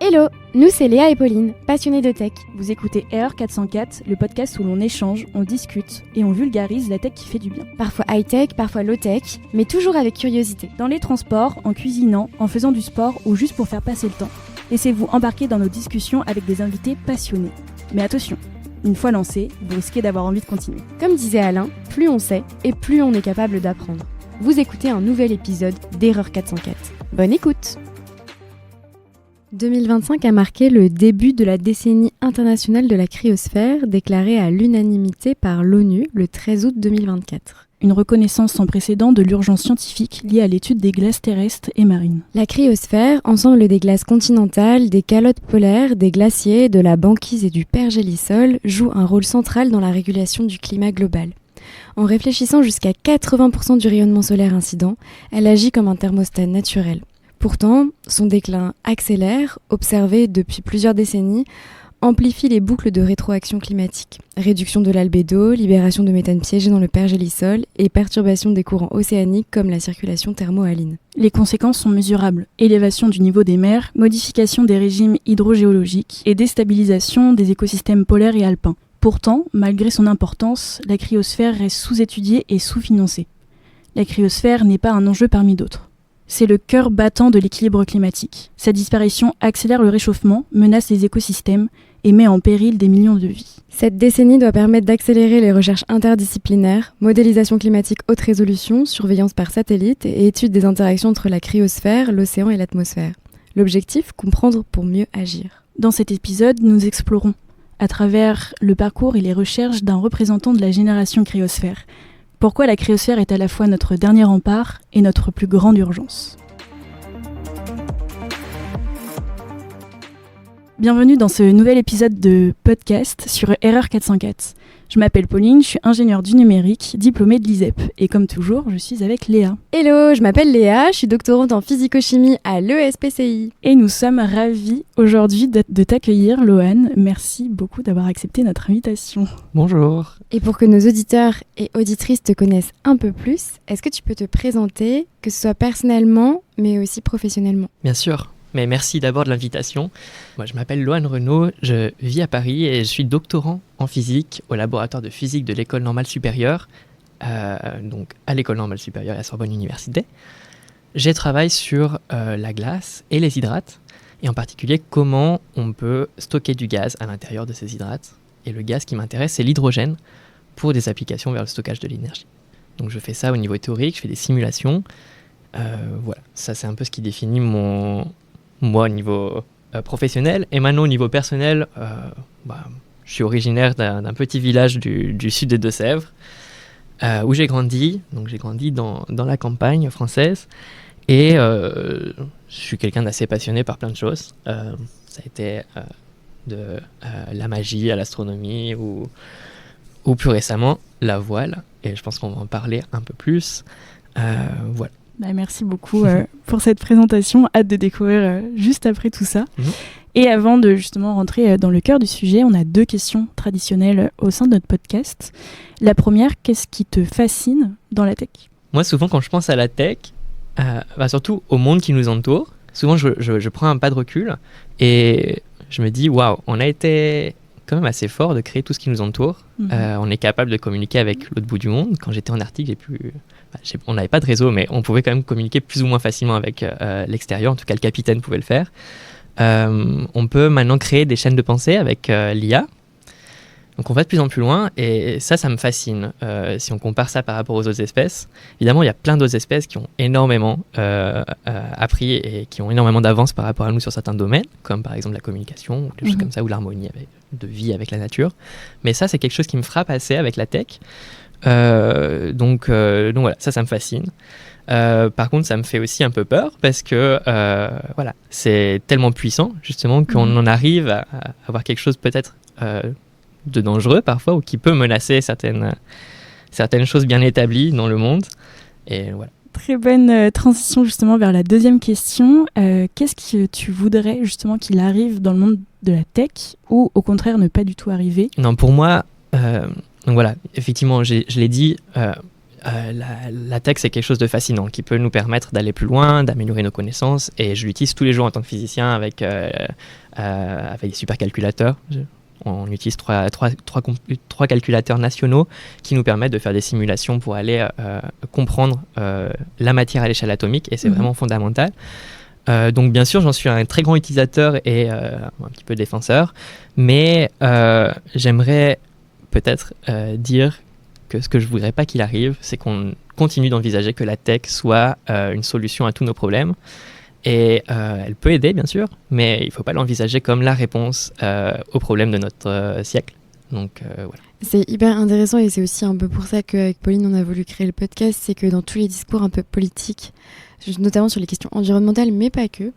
Hello, nous c'est Léa et Pauline, passionnées de tech. Vous écoutez Erreur 404, le podcast où l'on échange, on discute et on vulgarise la tech qui fait du bien. Parfois high-tech, parfois low-tech, mais toujours avec curiosité. Dans les transports, en cuisinant, en faisant du sport ou juste pour faire passer le temps. Laissez-vous embarquer dans nos discussions avec des invités passionnés. Mais attention, une fois lancé, vous risquez d'avoir envie de continuer. Comme disait Alain, plus on sait et plus on est capable d'apprendre. Vous écoutez un nouvel épisode d'Erreur 404. Bonne écoute! 2025 a marqué le début de la décennie internationale de la cryosphère, déclarée à l'unanimité par l'ONU le 13 août 2024. Une reconnaissance sans précédent de l'urgence scientifique liée à l'étude des glaces terrestres et marines. La cryosphère, ensemble des glaces continentales, des calottes polaires, des glaciers, de la banquise et du pergélisol, joue un rôle central dans la régulation du climat global. En réfléchissant jusqu'à 80% du rayonnement solaire incident, elle agit comme un thermostat naturel. Pourtant, son déclin accélère, observé depuis plusieurs décennies, amplifie les boucles de rétroaction climatique. Réduction de l'albédo, libération de méthane piégé dans le pergélisol et perturbation des courants océaniques comme la circulation thermohaline. Les conséquences sont mesurables. Élévation du niveau des mers, modification des régimes hydrogéologiques et déstabilisation des écosystèmes polaires et alpins. Pourtant, malgré son importance, la cryosphère reste sous-étudiée et sous-financée. La cryosphère n'est pas un enjeu parmi d'autres. C'est le cœur battant de l'équilibre climatique. Sa disparition accélère le réchauffement, menace les écosystèmes et met en péril des millions de vies. Cette décennie doit permettre d'accélérer les recherches interdisciplinaires, modélisation climatique haute résolution, surveillance par satellite et étude des interactions entre la cryosphère, l'océan et l'atmosphère. L'objectif, comprendre pour mieux agir. Dans cet épisode, nous explorons, à travers le parcours et les recherches d'un représentant de la génération cryosphère, pourquoi la cryosphère est à la fois notre dernier rempart et notre plus grande urgence. Bienvenue dans ce nouvel épisode de podcast sur Erreur 404. Je m'appelle Pauline, je suis ingénieure du numérique, diplômée de l'ISEP. Et comme toujours, je suis avec Léa. Hello, je m'appelle Léa, je suis doctorante en physico-chimie à l'ESPCI. Et nous sommes ravis aujourd'hui de t'accueillir, Lohan. Merci beaucoup d'avoir accepté notre invitation. Bonjour. Et pour que nos auditeurs et auditrices te connaissent un peu plus, est-ce que tu peux te présenter, que ce soit personnellement, mais aussi professionnellement ? Bien sûr. Mais merci d'abord de l'invitation. Moi, je m'appelle Lohan Renaud, je vis à Paris et je suis doctorant en physique au laboratoire de physique de l'École normale supérieure, donc à l'École normale supérieure et à Sorbonne Université. Je travaille sur la glace et les hydrates, et en particulier comment on peut stocker du gaz à l'intérieur de ces hydrates. Et le gaz qui m'intéresse, c'est l'hydrogène pour des applications vers le stockage de l'énergie. Donc je fais ça au niveau théorique, je fais des simulations. Voilà, ça c'est un peu ce qui définit moi au niveau professionnel. Et maintenant au niveau personnel, je suis originaire d'un petit village du sud des Deux-Sèvres où j'ai grandi. Donc j'ai grandi dans la campagne française et je suis quelqu'un d'assez passionné par plein de choses. Ça a été de la magie à l'astronomie ou plus récemment la voile. Et je pense qu'on va en parler un peu plus. Voilà. Merci beaucoup pour cette présentation. Hâte de découvrir juste après tout ça. Et avant de justement rentrer dans le cœur du sujet, on a 2 questions traditionnelles au sein de notre podcast. La première, qu'est-ce qui te fascine dans la tech ? Moi, souvent, quand je pense à la tech, surtout au monde qui nous entoure, souvent je prends un pas de recul et je me dis, waouh, on a été quand même assez fort de créer tout ce qui nous entoure. On est capable de communiquer avec l'autre bout du monde. Quand j'étais en Arctique, on n'avait pas de réseau, mais on pouvait quand même communiquer plus ou moins facilement avec l'extérieur. En tout cas, le capitaine pouvait le faire. On peut maintenant créer des chaînes de pensée avec l'IA. Donc on va de plus en plus loin et ça me fascine. Si on compare ça par rapport aux autres espèces, évidemment, il y a plein d'autres espèces qui ont énormément appris et qui ont énormément d'avance par rapport à nous sur certains domaines, comme par exemple la communication, ou des choses comme ça, ou l'harmonie de vie avec la nature. Mais ça, c'est quelque chose qui me frappe assez avec la tech. Donc voilà, ça me fascine. Par contre, ça me fait aussi un peu peur parce que c'est tellement puissant justement qu'on en arrive à avoir quelque chose peut-être de dangereux parfois ou qui peut menacer certaines choses bien établies dans le monde. Et voilà. Très bonne transition justement vers la deuxième question. Qu'est-ce que tu voudrais justement qu'il arrive dans le monde de la tech ou au contraire ne pas du tout arriver ? Non, pour moi, donc voilà, effectivement, je l'ai dit, la tech, c'est quelque chose de fascinant qui peut nous permettre d'aller plus loin, d'améliorer nos connaissances. Et je l'utilise tous les jours en tant que physicien avec des supercalculateurs. On utilise trois calculateurs nationaux qui nous permettent de faire des simulations pour aller comprendre la matière à l'échelle atomique. Et c'est vraiment fondamental. Donc bien sûr, j'en suis un très grand utilisateur et un petit peu défenseur. Mais j'aimerais peut-être dire que ce que je ne voudrais pas qu'il arrive, c'est qu'on continue d'envisager que la tech soit une solution à tous nos problèmes. Et elle peut aider, bien sûr, mais il ne faut pas l'envisager comme la réponse aux problèmes de notre siècle. Donc voilà. C'est hyper intéressant et c'est aussi un peu pour ça qu'avec Pauline, on a voulu créer le podcast. C'est que dans tous les discours un peu politiques, notamment sur les questions environnementales, mais pas que,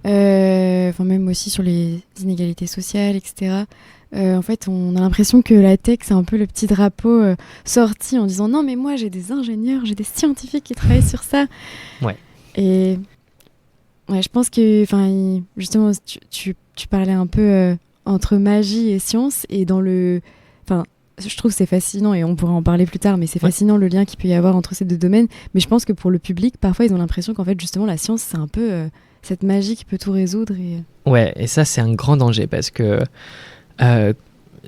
même aussi sur les inégalités sociales, etc., en fait, on a l'impression que la tech, c'est un peu le petit drapeau sorti en disant « Non, mais moi, j'ai des ingénieurs, j'ai des scientifiques qui travaillent sur ça. » Ouais. Et ouais, je pense que, justement, tu parlais un peu entre magie et science, et dans le... je trouve que c'est fascinant, et on pourra en parler plus tard, mais c'est fascinant le lien qu'il peut y avoir entre ces deux domaines. Mais je pense que pour le public, parfois, ils ont l'impression qu'en fait, justement, la science, c'est un peu cette magie qui peut tout résoudre. Ouais, et ça, c'est un grand danger, parce que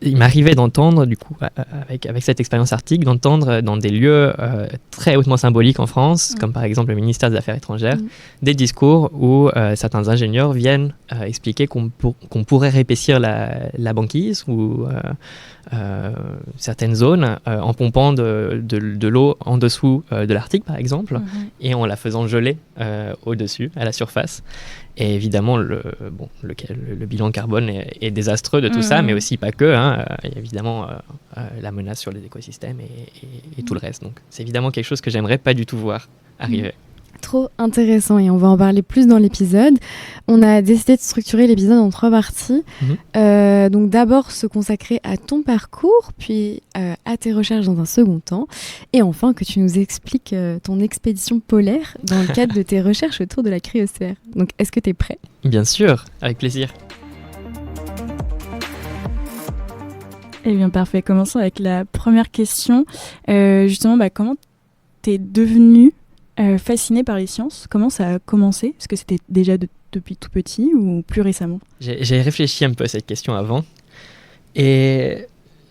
il m'arrivait d'entendre, du coup, avec cette expérience arctique, d'entendre dans des lieux très hautement symboliques en France, comme par exemple le ministère des Affaires étrangères, des discours où certains ingénieurs viennent expliquer qu'on pourrait réépaissir la banquise ou certaines zones en pompant de l'eau en dessous de l'Arctique, par exemple, et en la faisant geler au-dessus, à la surface. Et évidemment, le bilan carbone est désastreux de tout ça, mais aussi pas que. Il y a évidemment la menace sur les écosystèmes et tout le reste. Donc, c'est évidemment quelque chose que j'aimerais pas du tout voir arriver. Trop intéressant, et on va en parler plus dans l'épisode. On a décidé de structurer l'épisode en 3 parties. Donc d'abord se consacrer à ton parcours, puis à tes recherches dans un second temps, et enfin que tu nous expliques ton expédition polaire dans le cadre de tes recherches autour de la cryosphère. Donc est-ce que tu es prêt ? Bien sûr, avec plaisir. Eh bien parfait, commençons avec la première question. Justement, comment t'es devenu fasciné par les sciences? Comment ça a commencé? Est-ce que c'était déjà depuis tout petit ou plus récemment? J'ai réfléchi un peu à cette question avant et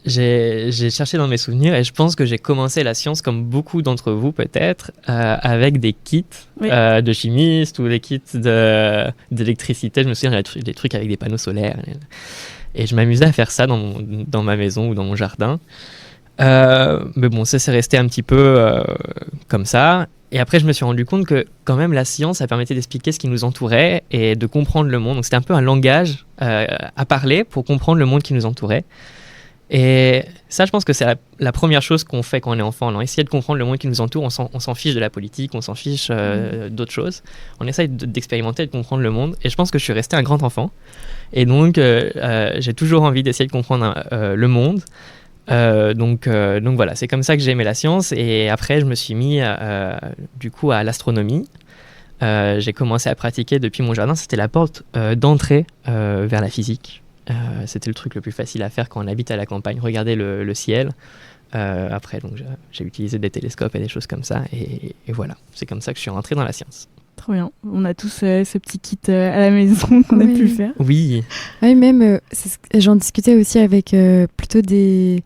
j'ai cherché dans mes souvenirs, et je pense que j'ai commencé la science comme beaucoup d'entre vous peut-être avec des kits de chimistes ou des kits d'électricité. Je me souviens des trucs avec des panneaux solaires et je m'amusais à faire ça dans ma maison ou dans mon jardin. Mais bon, ça s'est resté un petit peu comme ça. Et après, je me suis rendu compte que quand même la science, ça permettait d'expliquer ce qui nous entourait et de comprendre le monde. Donc c'était un peu un langage à parler pour comprendre le monde qui nous entourait. Et ça, je pense que c'est la première chose qu'on fait quand on est enfant. On essaie de comprendre le monde qui nous entoure, on s'en fiche de la politique, on s'en fiche d'autres choses. On essaie d'expérimenter et de comprendre le monde. Et je pense que je suis resté un grand enfant. Et donc, j'ai toujours envie d'essayer de comprendre le monde. Donc voilà, c'est comme ça que j'ai aimé la science. Et après, je me suis mis du coup à l'astronomie. J'ai commencé à pratiquer depuis mon jardin. C'était la porte d'entrée vers la physique. C'était le truc le plus facile à faire quand on habite à la campagne, regarder le ciel. Après, donc, j'ai utilisé des télescopes et des choses comme ça. Et voilà, c'est comme ça que je suis rentré dans la science. Trop bien. On a tous ce petit kit à la maison qu'on a pu le faire. Oui. Oui, même, j'en discutais aussi avec plutôt des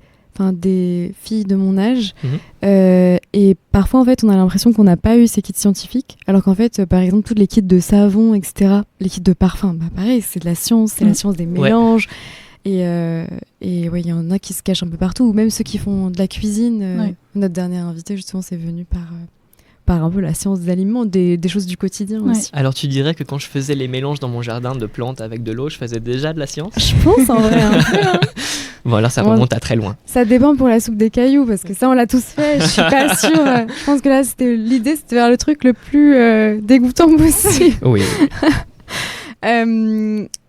filles de mon âge. Et parfois, en fait, on a l'impression qu'on n'a pas eu ces kits scientifiques. Alors qu'en fait, par exemple, tous les kits de savon, etc., les kits de parfum, pareil, c'est de la science, c'est la science des mélanges. Et il y en a qui se cachent un peu partout. Ou même ceux qui font de la cuisine. Notre dernière invitée, justement, c'est venu par un peu la science des aliments, des choses du quotidien aussi. Alors tu dirais que quand je faisais les mélanges dans mon jardin de plantes avec de l'eau, je faisais déjà de la science? Je pense en vrai un peu. Bon, alors ça remonte à très loin. Ça dépend pour la soupe des cailloux, parce que ça on l'a tous fait, je suis pas sûre. Je pense que là l'idée c'était faire le truc le plus dégoûtant possible. Oui.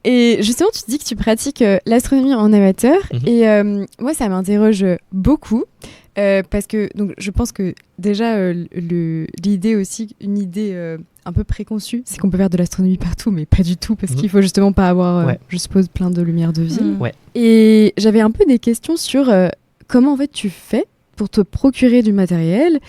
Et justement, tu te dis que tu pratiques l'astronomie en amateur, et moi ça m'interroge beaucoup. Parce que donc, je pense que déjà l'idée aussi, une idée un peu préconçue, c'est qu'on peut faire de l'astronomie partout, mais pas du tout, parce qu'il faut justement pas avoir, je suppose, plein de lumière de ville. Et j'avais un peu des questions sur comment en fait tu fais pour te procurer du matériel,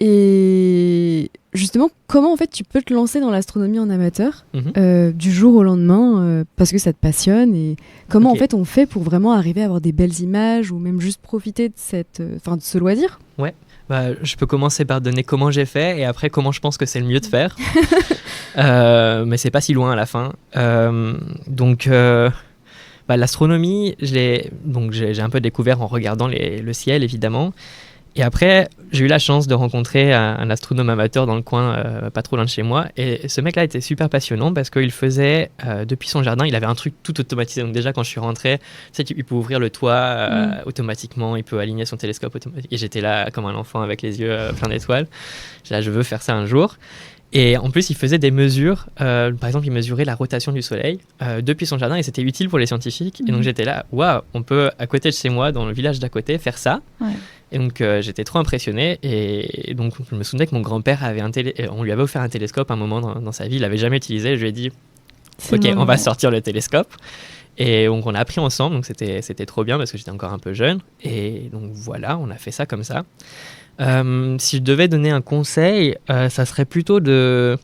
Et justement, comment en fait tu peux te lancer dans l'astronomie en amateur du jour au lendemain parce que ça te passionne et comment en fait on fait pour vraiment arriver à avoir des belles images ou même juste profiter de de ce loisir? Ouais. Je peux commencer par donner comment j'ai fait et après comment je pense que c'est le mieux de faire. Mais c'est pas si loin à la fin. L'astronomie, j'ai un peu découvert en regardant le ciel évidemment. Et après, j'ai eu la chance de rencontrer un astronome amateur dans le coin, pas trop loin de chez moi. Et ce mec-là était super passionnant parce qu'il faisait, depuis son jardin, il avait un truc tout automatisé. Donc déjà, quand je suis rentré, tu sais, il peut ouvrir le toit automatiquement, il peut aligner son télescope automatiquement. Et j'étais là comme un enfant avec les yeux pleins d'étoiles. J'étais là, je veux faire ça un jour. Et en plus, il faisait des mesures. Par exemple, il mesurait la rotation du Soleil depuis son jardin et c'était utile pour les scientifiques. Et donc j'étais là, waouh, on peut à côté de chez moi, dans le village d'à côté, faire ça. Ouais. Et donc j'étais trop impressionné. Et donc je me souvenais que mon grand-père on lui avait offert un télescope à un moment dans sa vie. Il l'avait jamais utilisé. Je lui ai dit, ok, on va sortir le télescope. Et donc on a appris ensemble. Donc c'était trop bien parce que j'étais encore un peu jeune. Et donc voilà, on a fait ça comme ça. Si je devais donner un conseil, ça serait plutôt de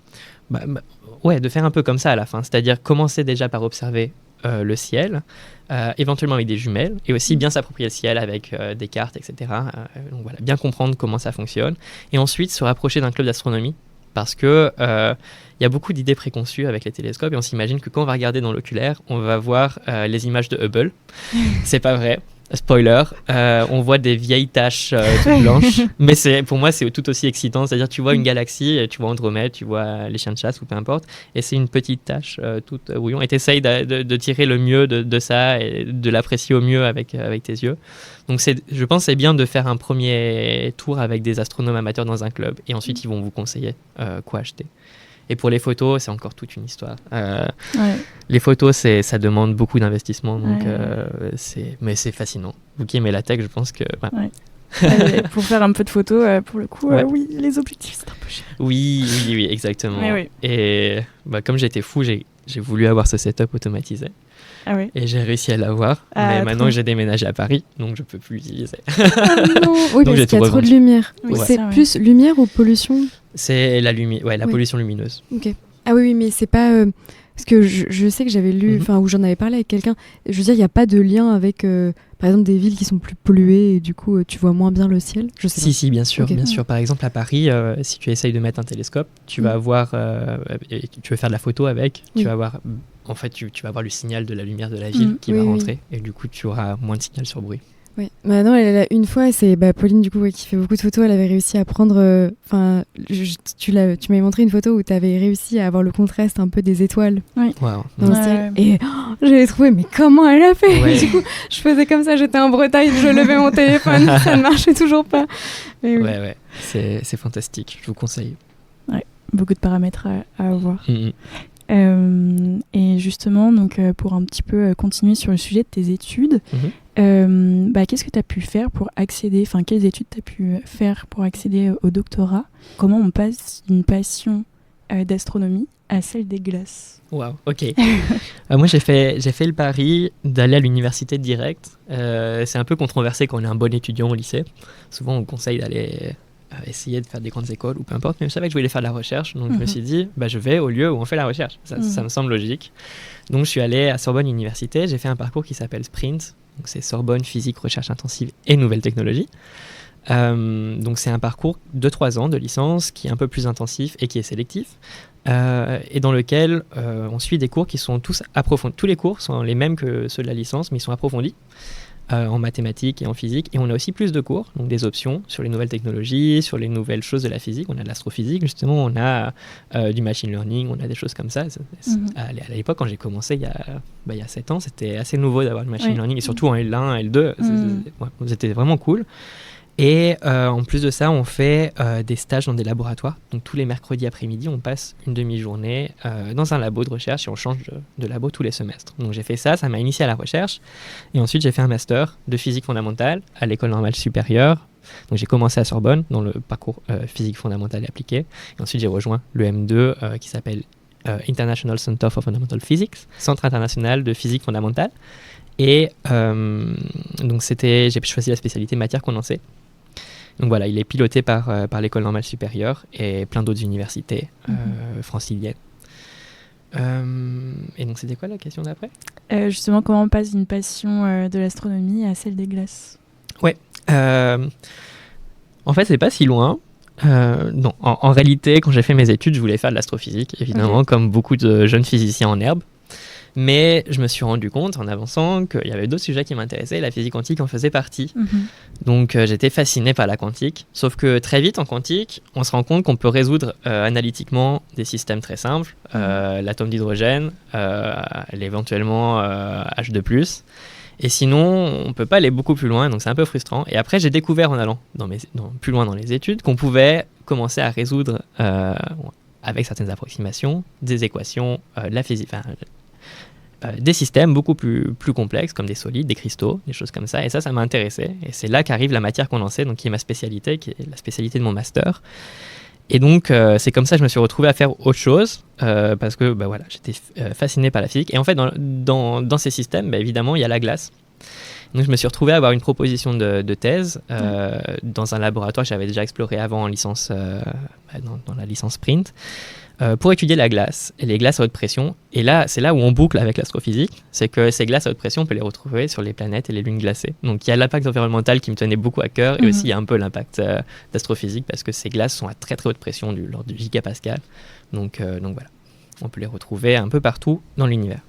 faire un peu comme ça à la fin, c'est-à-dire commencer déjà par observer le ciel, éventuellement avec des jumelles, et aussi bien s'approprier le ciel avec des cartes, etc. Donc voilà, bien comprendre comment ça fonctionne, et ensuite se rapprocher d'un club d'astronomie, parce que y a beaucoup d'idées préconçues avec les télescopes, et on s'imagine que quand on va regarder dans l'oculaire, on va voir les images de Hubble. C'est pas vrai. Spoiler, on voit des vieilles taches toutes blanches, mais pour moi c'est tout aussi excitant, c'est-à-dire tu vois une galaxie, tu vois Andromède, tu vois les chiens de chasse ou peu importe, et c'est une petite tache toute brouillon, et tu essayes de tirer le mieux de ça et de l'apprécier au mieux avec tes yeux. Donc je pense que c'est bien de faire un premier tour avec des astronomes amateurs dans un club, et ensuite ils vont vous conseiller quoi acheter. Et pour les photos, c'est encore toute une histoire. Les photos, ça demande beaucoup d'investissement, donc mais c'est fascinant. Vous qui aimez la tech, je pense que... Pour faire un peu de photos, pour le coup, oui, les objectifs, c'est un peu cher. Oui, exactement. Et comme j'étais fou, j'ai voulu avoir ce setup automatisé. Ah oui. Et j'ai réussi à l'avoir, mais maintenant que j'ai déménagé à Paris, donc je peux plus l'utiliser. Non. Oui, parce qu'il y a trop de lumière. Oui, c'est plus lumière ou pollution? C'est la lumière, la pollution lumineuse. Ok. Ah oui, mais c'est pas parce que je sais que j'avais lu, ou j'en avais parlé avec quelqu'un. Je veux dire, il n'y a pas de lien avec, par exemple, des villes qui sont plus polluées et du coup, tu vois moins bien le ciel. Je sais pas. Si, bien sûr, bien sûr. Par exemple, à Paris, si tu essayes de mettre un télescope, tu vas avoir, et tu veux faire de la photo avec, tu vas avoir. En fait, tu vas avoir le signal de la lumière de la ville qui va rentrer et du coup, tu auras moins de signal sur bruit. Oui, non, une fois, c'est Pauline du coup qui fait beaucoup de photos, elle avait réussi à prendre, tu m'avais montré une photo où tu avais réussi à avoir le contraste un peu des étoiles dans le ciel. Et je l'ai trouvé, mais comment elle a fait? Du coup, je faisais comme ça, j'étais en Bretagne, je levais mon téléphone, ça ne marchait toujours pas. Mais oui. Ouais, c'est fantastique, je vous conseille. Ouais, beaucoup de paramètres à avoir. Et justement, donc, pour un petit peu continuer sur le sujet de tes études, qu'est-ce que tu as pu faire pour accéder, quelles études tu as pu faire pour accéder au doctorat? Comment on passe d'une passion d'astronomie à celle des glaces? Waouh, ok. Moi, j'ai fait le pari d'aller à l'université direct. C'est un peu controversé quand on est un bon étudiant au lycée. Souvent, on conseille d'aller... essayer de faire des grandes écoles ou peu importe, mais je savais que je voulais faire de la recherche, donc je me suis dit je vais au lieu où on fait la recherche, ça me semble logique. Donc je suis allé à Sorbonne Université, j'ai fait un parcours qui s'appelle Sprint, donc c'est Sorbonne Physique, Recherche Intensive et Nouvelles Technologies. Donc c'est un parcours de 3 ans de licence qui est un peu plus intensif et qui est sélectif, et dans lequel on suit des cours qui sont tous approfondis. Tous les cours sont les mêmes que ceux de la licence, mais ils sont approfondis. En mathématiques et en physique, et on a aussi plus de cours, donc des options sur les nouvelles technologies, sur les nouvelles choses de la physique. On a de l'astrophysique, justement, on a du machine learning, on a des choses comme ça. À l'époque, quand j'ai commencé il y a 7 ans, c'était assez nouveau d'avoir du machine learning, et surtout en L1, L2, c'était vraiment cool. Et en plus de ça, on fait des stages dans des laboratoires. Donc tous les mercredis après-midi, on passe une demi-journée dans un labo de recherche et on change de labo tous les semestres. Donc j'ai fait ça m'a initié à la recherche. Et ensuite, j'ai fait un master de physique fondamentale à l'École normale supérieure. Donc j'ai commencé à Sorbonne dans le parcours physique fondamentale et appliquée. Et ensuite, j'ai rejoint le M2 qui s'appelle International Center for Fundamental Physics, Centre international de physique fondamentale. Et donc j'ai choisi la spécialité matière condensée. Donc voilà, il est piloté par l'École normale supérieure et plein d'autres universités franciliennes. Et donc c'était quoi la question d'après ? Justement, comment on passe d'une passion de l'astronomie à celle des glaces ? En fait, c'est pas si loin. Non, en réalité, quand j'ai fait mes études, je voulais faire de l'astrophysique, évidemment, comme beaucoup de jeunes physiciens en herbe. Mais je me suis rendu compte en avançant qu'il y avait d'autres sujets qui m'intéressaient et la physique quantique en faisait partie. Donc j'étais fasciné par la quantique. Sauf que très vite en quantique, on se rend compte qu'on peut résoudre analytiquement des systèmes très simples, l'atome d'hydrogène, éventuellement H2+. Et sinon, on ne peut pas aller beaucoup plus loin, donc c'est un peu frustrant. Et après, j'ai découvert en allant plus loin dans les études qu'on pouvait commencer à résoudre, avec certaines approximations, des équations, la physique, des systèmes beaucoup plus complexes, comme des solides, des cristaux, des choses comme ça. Et ça m'a intéressé. Et c'est là qu'arrive la matière condensée, donc qui est ma spécialité, qui est la spécialité de mon master. Et donc, c'est comme ça que je me suis retrouvé à faire autre chose, parce que j'étais fasciné par la physique. Et en fait, dans ces systèmes, évidemment, il y a la glace. Donc, je me suis retrouvé à avoir une proposition de thèse dans un laboratoire que j'avais déjà exploré avant en licence, dans la licence Sprint, pour étudier la glace et les glaces à haute pression. Et là, c'est là où on boucle avec l'astrophysique. C'est que ces glaces à haute pression, on peut les retrouver sur les planètes et les lunes glacées. Donc, il y a l'impact environnemental qui me tenait beaucoup à cœur et aussi il y a un peu l'impact d'astrophysique parce que ces glaces sont à très très haute pression, de l'ordre du gigapascal. Donc voilà, on peut les retrouver un peu partout dans l'univers.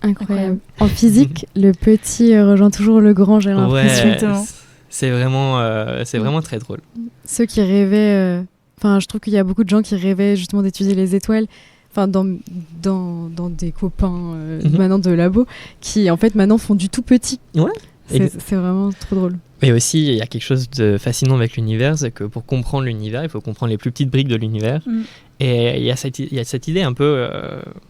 Incroyable. En physique, le petit rejoint toujours le grand, j'ai l'impression. Ouais, c'est vraiment très drôle. Ceux qui rêvaient... je trouve qu'il y a beaucoup de gens qui rêvaient justement d'étudier les étoiles, dans des copains maintenant de labo, qui en fait maintenant font du tout petit. Ouais. C'est vraiment trop drôle. Mais aussi, il y a quelque chose de fascinant avec l'univers, c'est que pour comprendre l'univers, il faut comprendre les plus petites briques de l'univers. Et il y a cette idée un peu,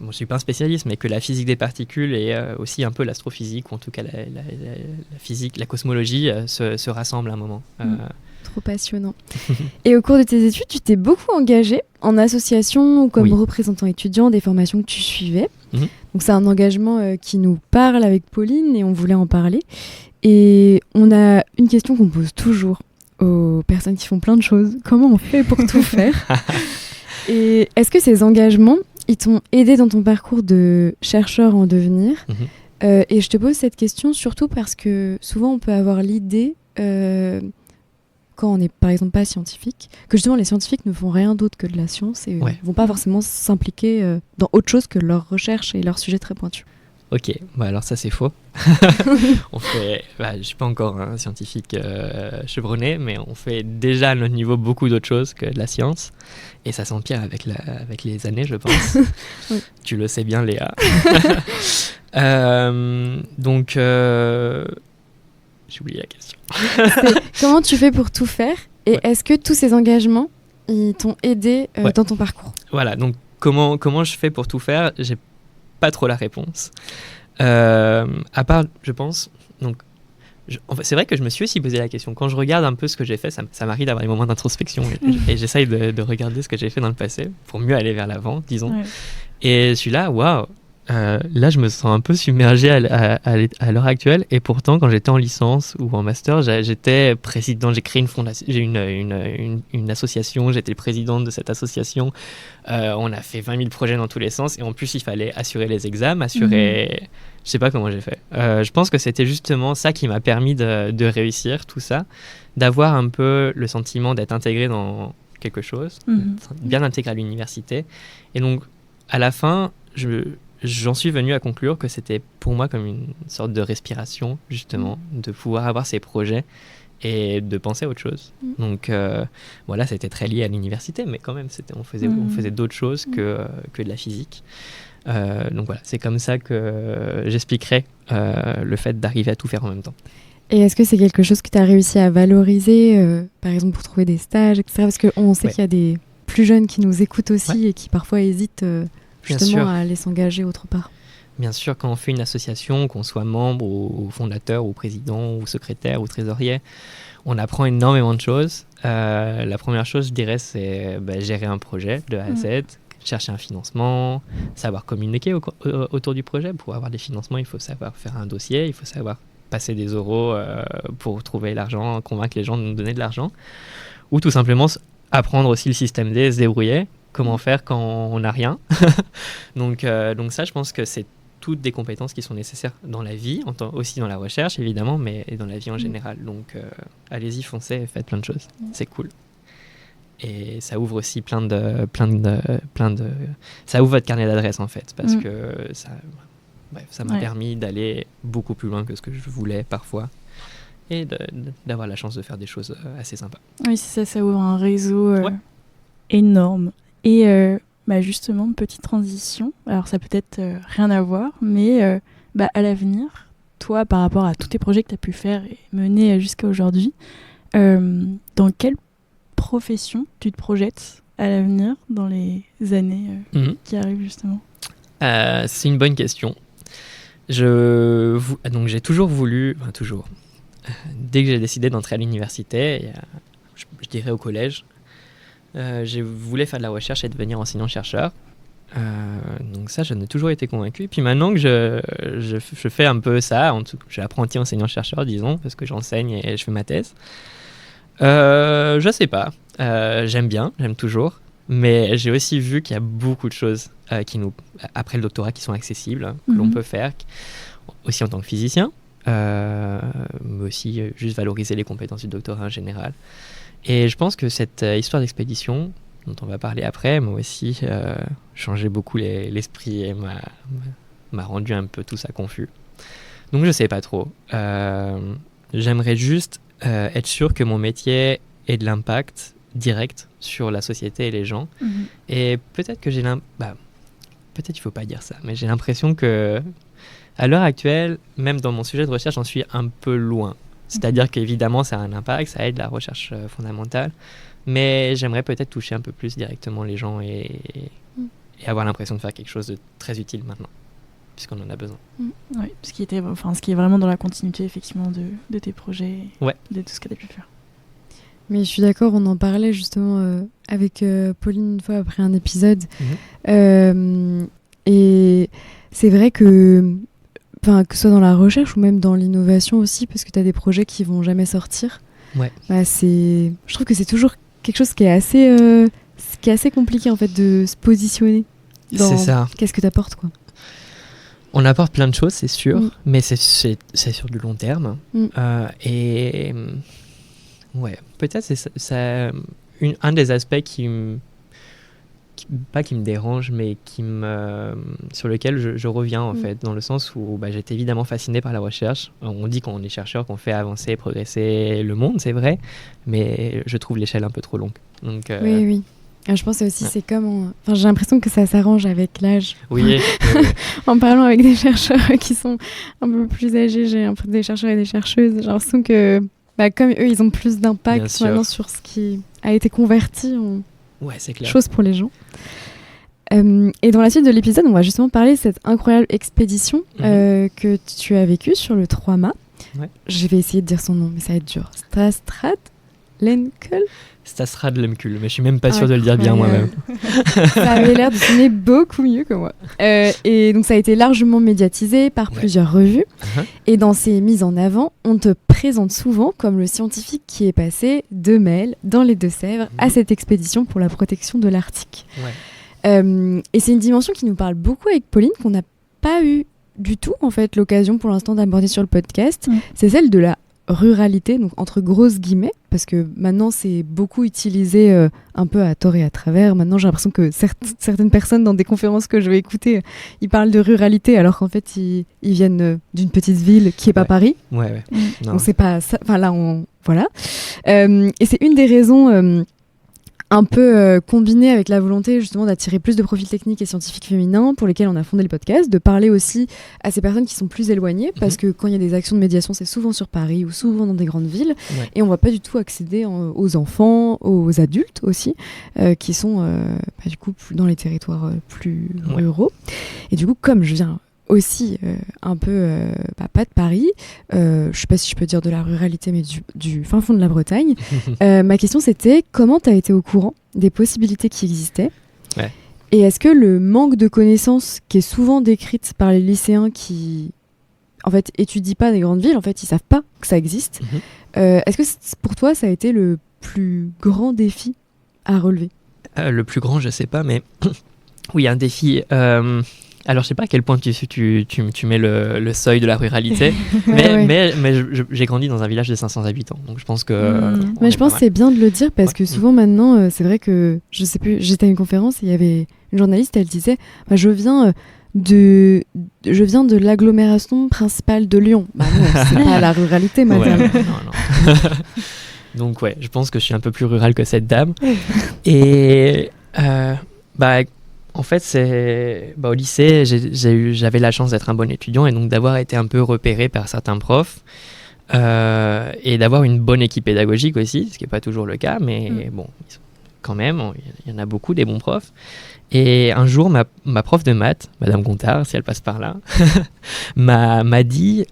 je ne suis pas un spécialiste, mais que la physique des particules et aussi un peu l'astrophysique, ou en tout cas la physique, la cosmologie, se rassemblent à un moment. Trop passionnant. Et au cours de tes études, tu t'es beaucoup engagé en association ou comme représentant étudiant des formations que tu suivais. Donc c'est un engagement qui nous parle avec Pauline et on voulait en parler. Et on a une question qu'on pose toujours aux personnes qui font plein de choses. Comment on fait pour tout faire ? Et est-ce que ces engagements, ils t'ont aidé dans ton parcours de chercheur en devenir ? Et je te pose cette question surtout parce que souvent on peut avoir l'idée... quand on n'est par exemple pas scientifique, que justement les scientifiques ne font rien d'autre que de la science et ne vont pas forcément s'impliquer dans autre chose que leur recherche et leur sujet très pointu. Ok, alors ça c'est faux. Je suis pas encore un scientifique chevronné, mais on fait déjà à notre niveau beaucoup d'autres choses que de la science. Et ça s'empire avec les années, je pense. Tu le sais bien, Léa. Donc... J'ai oublié la question. Comment tu fais pour tout faire ? Et est-ce que tous ces engagements, ils t'ont aidé dans ton parcours ? Voilà, donc comment je fais pour tout faire ? J'ai pas trop la réponse. À part, je pense... Donc, c'est vrai que je me suis aussi posé la question. Quand je regarde un peu ce que j'ai fait, ça m'arrive d'avoir des moments d'introspection et j'essaye de regarder ce que j'ai fait dans le passé pour mieux aller vers l'avant, disons. Ouais. Et je suis là, waouh. Là, je me sens un peu submergé à l'heure actuelle. Et pourtant, quand j'étais en licence ou en master, j'étais président. J'ai créé une fondation, j'ai une association. J'étais le président de cette association. On a fait 20 000 projets dans tous les sens. Et en plus, il fallait assurer les examens, Je sais pas comment j'ai fait. Je pense que c'était justement ça qui m'a permis de réussir tout ça, d'avoir un peu le sentiment d'être intégré dans quelque chose, bien intégré à l'université. Et donc, à la fin, j'en suis venu à conclure que c'était pour moi comme une sorte de respiration, justement, de pouvoir avoir ces projets et de penser à autre chose. Donc voilà, c'était très lié à l'université, mais quand même, on faisait d'autres choses que de la physique. Donc voilà, c'est comme ça que j'expliquerai le fait d'arriver à tout faire en même temps. Et est-ce que c'est quelque chose que tu as réussi à valoriser, par exemple pour trouver des stages, etc. Parce qu'on sait qu'il y a des plus jeunes qui nous écoutent aussi et qui parfois hésitent... justement à aller s'engager autre part. Bien sûr, quand on fait une association, qu'on soit membre ou fondateur ou président ou secrétaire ou trésorier, on apprend énormément de choses. La première chose, je dirais, c'est gérer un projet de A à Z, chercher un financement, savoir communiquer autour du projet. Pour avoir des financements, il faut savoir faire un dossier, il faut savoir passer des euros pour trouver l'argent, convaincre les gens de nous donner de l'argent. Ou tout simplement apprendre aussi le système D, se débrouiller, comment faire quand on n'a rien. donc ça, je pense que c'est toutes des compétences qui sont nécessaires dans la vie, aussi dans la recherche évidemment, mais dans la vie en général. Donc allez-y, foncez, faites plein de choses, c'est cool. Et ça ouvre aussi plein de ça ouvre votre carnet d'adresses en fait, parce que ça m'a permis d'aller beaucoup plus loin que ce que je voulais parfois, et d'avoir la chance de faire des choses assez sympas. Oui, c'est ça ouvre un réseau énorme. Et justement, petite transition, alors ça peut-être rien à voir, mais à l'avenir, toi, par rapport à tous tes projets que tu as pu faire et mener jusqu'à aujourd'hui, dans quelle profession tu te projettes à l'avenir, dans les années qui arrivent justement? C'est une bonne question. Donc j'ai toujours voulu, dès que j'ai décidé d'entrer à l'université, je dirais au collège, je voulais faire de la recherche et devenir enseignant-chercheur. Donc ça, j'en ai toujours été convaincu. Et puis maintenant que je fais un peu ça, je suis apprenti enseignant-chercheur, disons, parce que j'enseigne et je fais ma thèse. Je sais pas. J'aime toujours. Mais j'ai aussi vu qu'il y a beaucoup de choses après le doctorat qui sont accessibles, que l'on peut faire, aussi en tant que physicien, mais aussi juste valoriser les compétences du doctorat en général. Et je pense que cette histoire d'expédition, dont on va parler après, m'a aussi changé beaucoup l'esprit et m'a rendu un peu tout ça confus. Donc je sais pas trop. J'aimerais juste être sûr que mon métier ait de l'impact direct sur la société et les gens. Et peut-être que peut-être il faut pas dire ça, mais j'ai l'impression que à l'heure actuelle, même dans mon sujet de recherche, j'en suis un peu loin. C'est-à-dire qu'évidemment, ça a un impact, ça aide la recherche fondamentale, mais j'aimerais peut-être toucher un peu plus directement les gens et avoir l'impression de faire quelque chose de très utile maintenant, puisqu'on en a besoin. Oui, ce qui est vraiment dans la continuité, effectivement, de tes projets, de tout ce que tu as pu faire. Mais je suis d'accord, on en parlait justement avec Pauline une fois après un épisode. Et c'est vrai que ce soit dans la recherche ou même dans l'innovation aussi, parce que tu as des projets qui vont jamais sortir. Je trouve que c'est toujours quelque chose qui est assez compliqué en fait de se positionner dans qu'est-ce que tu apportes, quoi. On apporte plein de choses, c'est sûr, mais c'est sur du long terme. Peut-être c'est un des aspects qui me dérange, mais sur lequel je reviens en fait, dans le sens où j'étais évidemment fasciné par la recherche. On dit qu'on est chercheur, qu'on fait avancer, progresser le monde, c'est vrai, mais je trouve l'échelle un peu trop longue. Donc, oui. Je pense aussi c'est comme j'ai l'impression que ça s'arrange avec l'âge. Oui. En parlant avec des chercheurs qui sont un peu plus âgés, j'ai des chercheurs et des chercheuses, j'ai l'impression que comme eux, ils ont plus d'impact maintenant sur ce qui a été converti en chose pour les gens. Et dans la suite de l'épisode, on va justement parler de cette incroyable expédition que tu as vécue sur le 3 mâts. Je vais essayer de dire son nom, mais ça va être dur. Stastrad-Lemkul, mais je suis même pas sûre de le dire bien moi-même. Ça avait l'air de sonner beaucoup mieux que moi. Et donc ça a été largement médiatisé par plusieurs revues. Et dans ces mises en avant, on te présente souvent comme le scientifique qui est passé de Mel dans les Deux-Sèvres à cette expédition pour la protection de l'Arctique. Et c'est une dimension qui nous parle beaucoup avec Pauline, qu'on n'a pas eu du tout en fait l'occasion pour l'instant d'aborder sur le podcast. C'est celle de la ruralité, donc entre grosses guillemets, parce que maintenant c'est beaucoup utilisé un peu à tort et à travers. Maintenant j'ai l'impression que certaines personnes dans des conférences que je vais écouter, ils parlent de ruralité alors qu'en fait ils viennent d'une petite ville qui est pas Paris. Donc c'est pas ça. Enfin là voilà. Et c'est une des raisons un peu combiné avec la volonté justement d'attirer plus de profils techniques et scientifiques féminins pour lesquels on a fondé le podcast, de parler aussi à ces personnes qui sont plus éloignées, parce que quand il y a des actions de médiation, c'est souvent sur Paris ou souvent dans des grandes villes, et on ne va pas du tout accéder aux enfants, aux adultes aussi, qui sont du coup dans les territoires plus ruraux. Et du coup, comme je viens aussi un peu, pas de Paris, je sais pas si je peux dire de la ruralité, mais du fin fond de la Bretagne. Ma question c'était, comment tu as été au courant des possibilités qui existaient ? Et est-ce que le manque de connaissances qui est souvent décrite par les lycéens qui en fait, étudient pas des grandes villes, en fait, ils savent pas que ça existe. Est-ce que pour toi, ça a été le plus grand défi à relever ? Le plus grand, je sais pas, mais oui, un défi. Alors, je sais pas à quel point tu mets le seuil de la ruralité, mais j'ai grandi dans un village de 500 habitants, donc je pense que. Mais je pense que c'est bien de le dire parce que souvent maintenant, c'est vrai que je sais plus. J'étais à une conférence et il y avait une journaliste, elle disait, je viens de l'agglomération principale de Lyon. Bah non, c'est pas la ruralité, madame. Ouais, non. Donc ouais, je pense que je suis un peu plus rural que cette dame. Et en fait, au lycée, j'avais la chance d'être un bon étudiant et donc d'avoir été un peu repéré par certains profs et d'avoir une bonne équipe pédagogique aussi, ce qui n'est pas toujours le cas, mais bon, quand même, il y en a beaucoup des bons profs. Et un jour, ma prof de maths, Madame Gontard, si elle passe par là, m'a dit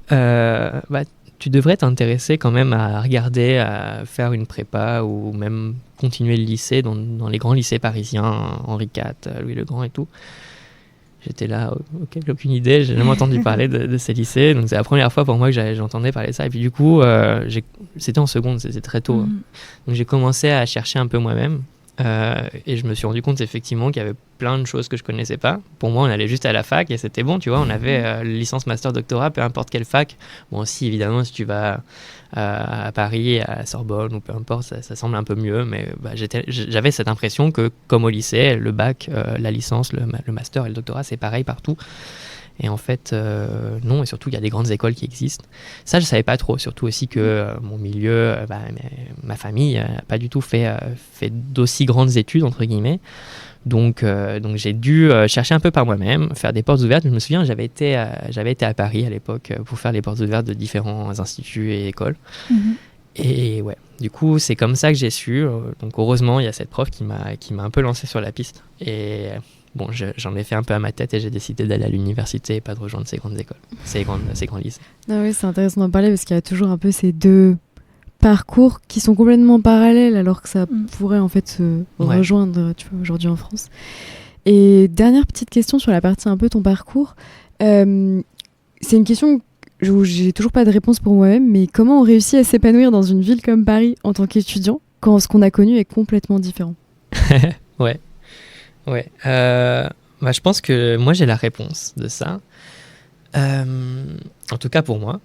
tu devrais t'intéresser quand même à regarder, à faire une prépa ou même continuer le lycée dans les grands lycées parisiens, Henri IV, Louis le Grand et tout. J'étais là, ok, j'ai aucune idée, j'ai jamais entendu parler de ces lycées, donc c'est la première fois pour moi que j'entendais parler de ça. Et puis du coup, c'était en seconde, c'était très tôt. Donc j'ai commencé à chercher un peu moi-même. Et je me suis rendu compte effectivement qu'il y avait plein de choses que je connaissais pas. Pour moi, on allait juste à la fac et c'était bon, tu vois. On avait licence, master, doctorat, peu importe quelle fac. Bon, aussi évidemment, si tu vas à Paris, à Sorbonne ou peu importe, ça semble un peu mieux. Mais j'avais cette impression que, comme au lycée, le bac, la licence, le master et le doctorat, c'est pareil partout. Et en fait, non, et surtout, il y a des grandes écoles qui existent. Ça, je ne savais pas trop, surtout aussi que mon milieu, ma famille n'a pas du tout fait d'aussi grandes études, entre guillemets. Donc j'ai dû chercher un peu par moi-même, faire des portes ouvertes. Je me souviens, j'avais été à Paris à l'époque pour faire les portes ouvertes de différents instituts et écoles. Et ouais, du coup, c'est comme ça que j'ai su. Donc heureusement, il y a cette prof qui m'a un peu lancé sur la piste. Et bon, j'en ai fait un peu à ma tête et j'ai décidé d'aller à l'université et pas de rejoindre ces grandes écoles, ces grands lycées. Ah oui, c'est intéressant d'en parler parce qu'il y a toujours un peu ces deux parcours qui sont complètement parallèles alors que ça pourrait en fait se rejoindre, tu vois, aujourd'hui en France. Et dernière petite question sur la partie un peu ton parcours. C'est une question où j'ai toujours pas de réponse pour moi-même, mais comment on réussit à s'épanouir dans une ville comme Paris en tant qu'étudiant quand ce qu'on a connu est complètement différent? Ouais. Je pense que moi j'ai la réponse de ça. En tout cas pour moi,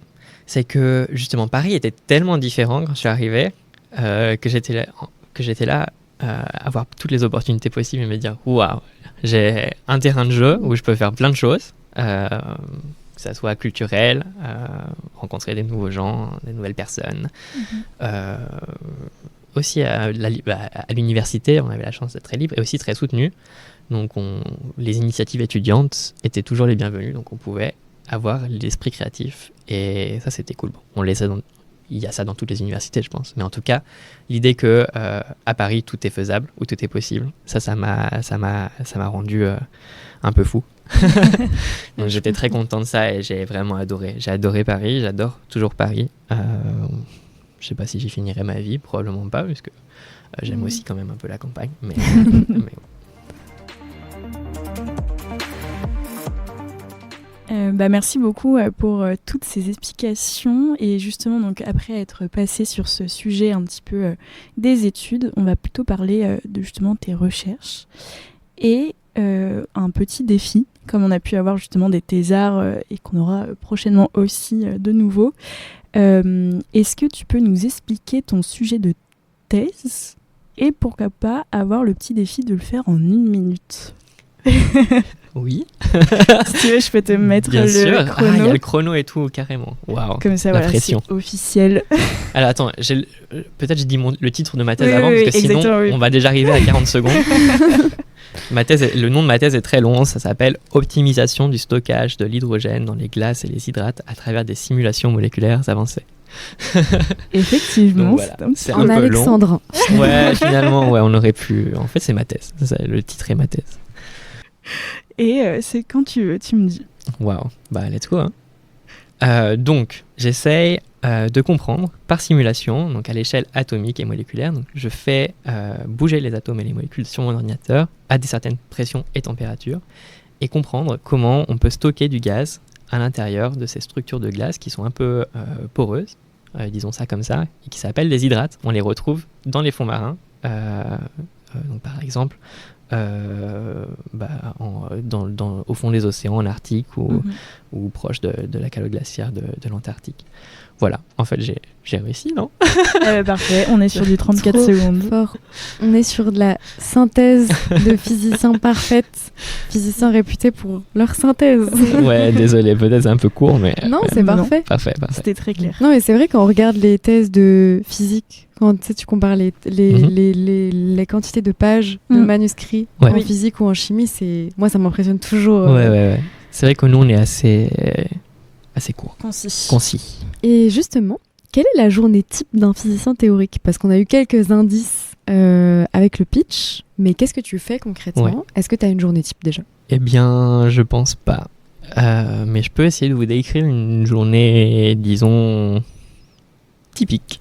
c'est que justement Paris était tellement différent quand je suis arrivé que j'étais là à avoir toutes les opportunités possibles et me dire waouh, j'ai un terrain de jeu où je peux faire plein de choses, que ça soit culturel, rencontrer des nouveaux gens, des nouvelles personnes. Aussi à l'université, on avait la chance d'être très libre et aussi très soutenu. Donc les initiatives étudiantes étaient toujours les bienvenues, donc on pouvait avoir l'esprit créatif et ça c'était cool. Bon, il y a ça dans toutes les universités, je pense, mais en tout cas l'idée que à Paris tout est faisable ou tout est possible, ça m'a rendu un peu fou. Donc j'étais très content de ça et j'ai vraiment adoré. J'ai adoré Paris, j'adore toujours Paris. Je sais pas si j'y finirai ma vie, probablement pas, parce que j'aime aussi quand même un peu la campagne, mais merci beaucoup pour toutes ces explications et justement donc après être passé sur ce sujet un petit peu des études, on va plutôt parler de justement tes recherches et un petit défi comme on a pu avoir justement des thésards et qu'on aura prochainement aussi de nouveau. Est-ce que tu peux nous expliquer ton sujet de thèse et pourquoi pas avoir le petit défi de le faire en 1 minute? Oui. Si tu veux, je peux te mettre Bien le sûr. chrono. Il y a le chrono et tout, carrément. Waouh. Comme ça, la voilà, pression. c'est officiel. Alors attends, peut-être j'ai dit le titre de ma thèse Oui, avant, oui, parce que sinon on va déjà arriver à 40 secondes. Le nom de ma thèse est très long, ça s'appelle « Optimisation du stockage de l'hydrogène dans les glaces et les hydrates à travers des simulations moléculaires avancées ». Effectivement, donc, voilà, c'est en un peu alexandrin. Long. Ouais, finalement, ouais, on aurait pu... En fait, c'est ma thèse. Le titre est ma thèse. Et c'est quand tu veux, tu me dis. Waouh, bah let's go. Donc, j'essaye de comprendre par simulation, donc à l'échelle atomique et moléculaire. Donc, je fais bouger les atomes et les molécules sur mon ordinateur à des certaines pressions et températures et comprendre comment on peut stocker du gaz à l'intérieur de ces structures de glace qui sont un peu poreuses, disons ça comme ça, et qui s'appellent des hydrates. On les retrouve dans les fonds marins, donc par exemple au fond des océans, en Arctique ou proche de la calotte glaciaire de l'Antarctique. Voilà, en fait j'ai réussi, non? Parfait, on est sur du 34 secondes. Fort. On est sur de la synthèse de physiciens parfaite, physiciens réputés pour leur synthèse. Ouais, désolé, peut-être c'est un peu court, mais... Non, c'est parfait. Parfait. C'était très clair. Non, mais c'est vrai, quand on regarde les thèses de physique, quand tu compares les quantités de pages de manuscrits en physique ou en chimie, moi ça m'impressionne toujours. Ouais. C'est vrai que nous on est assez court. Concis. Et justement, quelle est la journée type d'un physicien théorique? Parce qu'on a eu quelques indices avec le pitch, mais qu'est-ce que tu fais concrètement? Est-ce que tu as une journée type déjà? Eh bien, je pense pas. Mais je peux essayer de vous décrire une journée, disons, typique.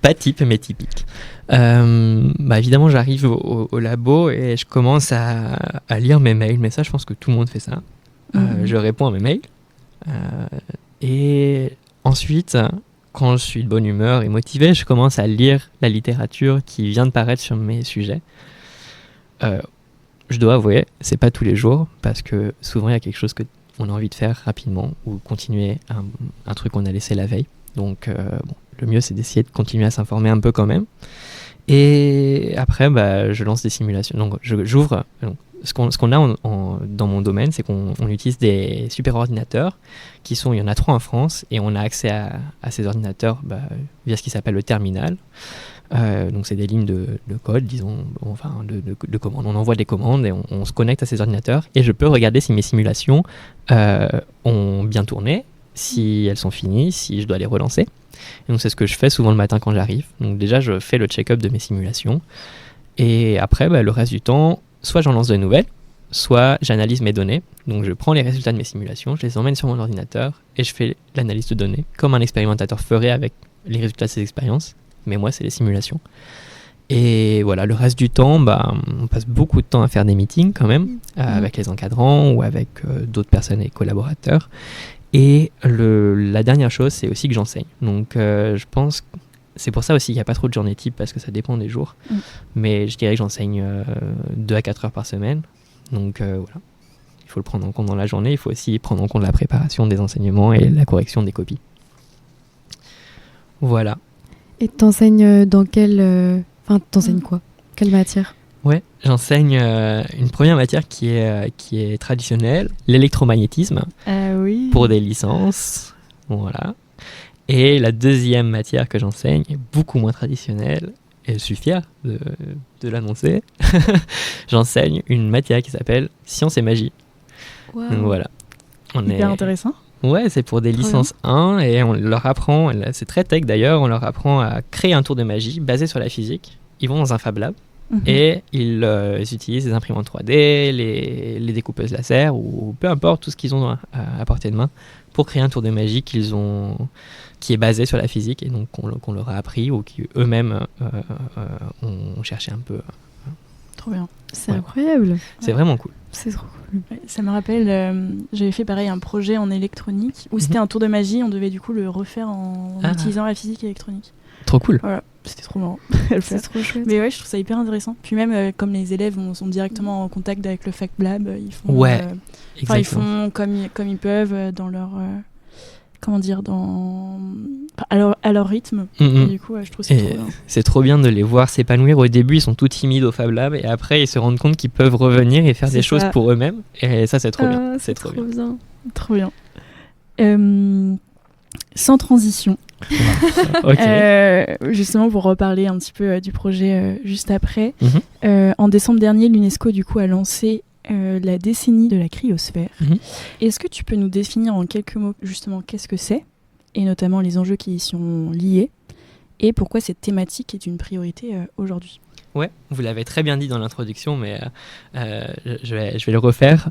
Pas type, mais typique. Évidemment, j'arrive au labo et je commence à lire mes mails, mais ça, je pense que tout le monde fait ça. Je réponds à mes mails. Et ensuite, quand je suis de bonne humeur et motivé, je commence à lire la littérature qui vient de paraître sur mes sujets. Je dois avouer, c'est pas tous les jours, parce que souvent il y a quelque chose qu'on a envie de faire rapidement ou continuer un truc qu'on a laissé la veille. Donc le mieux c'est d'essayer de continuer à s'informer un peu quand même. Et après, je lance des simulations. Donc j'ouvre. Ce qu'on a dans mon domaine, c'est qu'on utilise des super ordinateurs il y en a 3 en France, et on a accès à ces ordinateurs via ce qui s'appelle le terminal. Donc c'est des lignes de code, disons, de commandes. On envoie des commandes et on se connecte à ces ordinateurs, et je peux regarder si mes simulations ont bien tourné, si elles sont finies, si je dois les relancer. Et donc c'est ce que je fais souvent le matin quand j'arrive. Donc déjà je fais le check-up de mes simulations, et après le reste du temps, soit j'en lance de nouvelles, soit j'analyse mes données. Donc je prends les résultats de mes simulations, je les emmène sur mon ordinateur et je fais l'analyse de données, comme un expérimentateur ferait avec les résultats de ses expériences. Mais moi, c'est les simulations. Et voilà, le reste du temps, on passe beaucoup de temps à faire des meetings quand même, avec les encadrants ou avec d'autres personnes et collaborateurs. Et la dernière chose, c'est aussi que j'enseigne. Donc je pense que c'est pour ça aussi qu'il n'y a pas trop de journée type, parce que ça dépend des jours. Mais je dirais que j'enseigne 2 à 4 heures par semaine. Donc voilà, il faut le prendre en compte dans la journée. Il faut aussi prendre en compte la préparation des enseignements et la correction des copies. Voilà. Et t'enseignes dans quelle... t'enseignes quoi? Quelle matière? Ouais, j'enseigne une première matière qui est traditionnelle, l'électromagnétisme, pour des licences. Voilà. Et la deuxième matière que j'enseigne est beaucoup moins traditionnelle, et je suis fier de l'annoncer. J'enseigne une matière qui s'appelle Sciences et Magie. Wow. Donc voilà. Hyper intéressant. Ouais, c'est pour des licences 1, et on leur apprend, c'est très tech d'ailleurs, on leur apprend à créer un tour de magie basé sur la physique. Ils vont dans un Fab Lab et ils utilisent les imprimantes 3D, les découpeuses laser ou peu importe tout ce qu'ils ont à portée de main pour créer un tour de magie qui est basé sur la physique, et donc qu'on leur a appris ou qui eux-mêmes ont cherché un peu. Trop bien. C'est incroyable. C'est vraiment cool. C'est trop cool. Ouais, ça me rappelle, j'avais fait pareil un projet en électronique où c'était un tour de magie, on devait du coup le refaire en utilisant la physique électronique. Trop cool. Voilà, c'était trop marrant. C'est trop chouette. Mais ouais, je trouve ça hyper intéressant. Puis même comme les élèves sont directement en contact avec le Fab Lab, ils font, ils font comme ils peuvent dans leur à leur rythme. Et du coup, je trouve que c'est trop bien. C'est trop bien de les voir s'épanouir. Au début, ils sont tout timides au Fab Lab, et après, ils se rendent compte qu'ils peuvent revenir et faire des choses pour eux-mêmes. Et ça, c'est trop bien. C'est trop bien. Trop bien. Sans transition. Justement, pour reparler un petit peu du projet juste après. En décembre dernier, l'UNESCO du coup a lancé la décennie de la cryosphère. Est-ce que tu peux nous définir en quelques mots justement qu'est-ce que c'est, et notamment les enjeux qui y sont liés, et pourquoi cette thématique est une priorité aujourd'hui? Ouais, vous l'avez très bien dit dans l'introduction, mais je vais le refaire.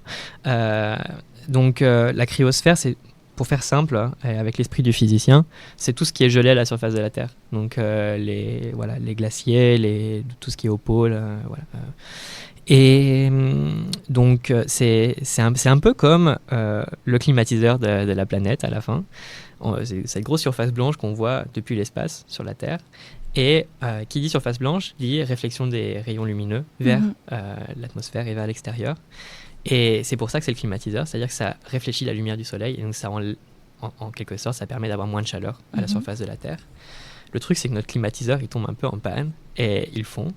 Donc la cryosphère, c'est, pour faire simple, avec l'esprit du physicien, c'est tout ce qui est gelé à la surface de la Terre. Donc les glaciers, tout ce qui est au pôle. Et donc, c'est un peu comme le climatiseur de la planète à la fin. C'est cette grosse surface blanche qu'on voit depuis l'espace sur la Terre. Et qui dit surface blanche dit réflexion des rayons lumineux vers l'atmosphère et vers l'extérieur. Et c'est pour ça que c'est le climatiseur, c'est-à-dire que ça réfléchit la lumière du soleil. Et donc, ça en quelque sorte, ça permet d'avoir moins de chaleur à la surface de la Terre. Le truc, c'est que notre climatiseur, il tombe un peu en panne et il fond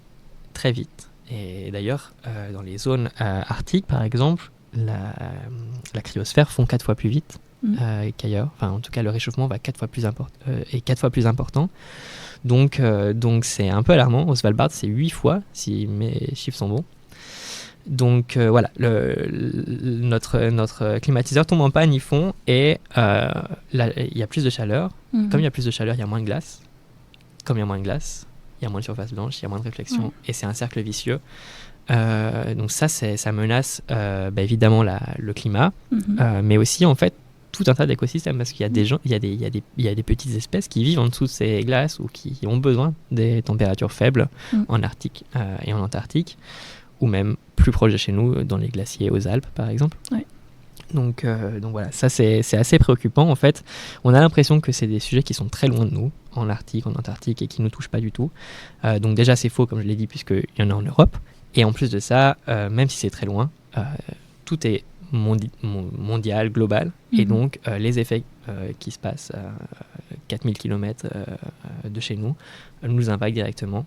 très vite. Et d'ailleurs, dans les zones arctiques, par exemple, la cryosphère fond 4 fois plus vite qu'ailleurs. Enfin, en tout cas, le réchauffement est 4 fois plus important. Donc c'est un peu alarmant. Au Svalbard, c'est 8 fois, si mes chiffres sont bons. Donc voilà, notre climatiseur tombe en panne, il fond, et il y a plus de chaleur. Comme il y a plus de chaleur, il y a moins de glace. Comme il y a moins de glace, il y a moins de surface blanche, il y a moins de réflexion, et c'est un cercle vicieux. Donc ça menace évidemment le climat, mais aussi en fait tout un tas d'écosystèmes, parce qu'il y a des gens, il y a des petites espèces qui vivent en dessous de ces glaces ou qui ont besoin des températures faibles en Arctique et en Antarctique, ou même plus proche de chez nous, dans les glaciers aux Alpes par exemple. Ouais. Donc voilà, ça c'est assez préoccupant en fait. On a l'impression que c'est des sujets qui sont très loin de nous, en Arctique, en Antarctique, et qui ne nous touchent pas du tout. Donc déjà c'est faux, comme je l'ai dit, puisqu'il y en a en Europe. Et en plus de ça, même si c'est très loin, tout est mondial, global. Et donc les effets qui se passent à 4000 km de chez nous nous impactent directement.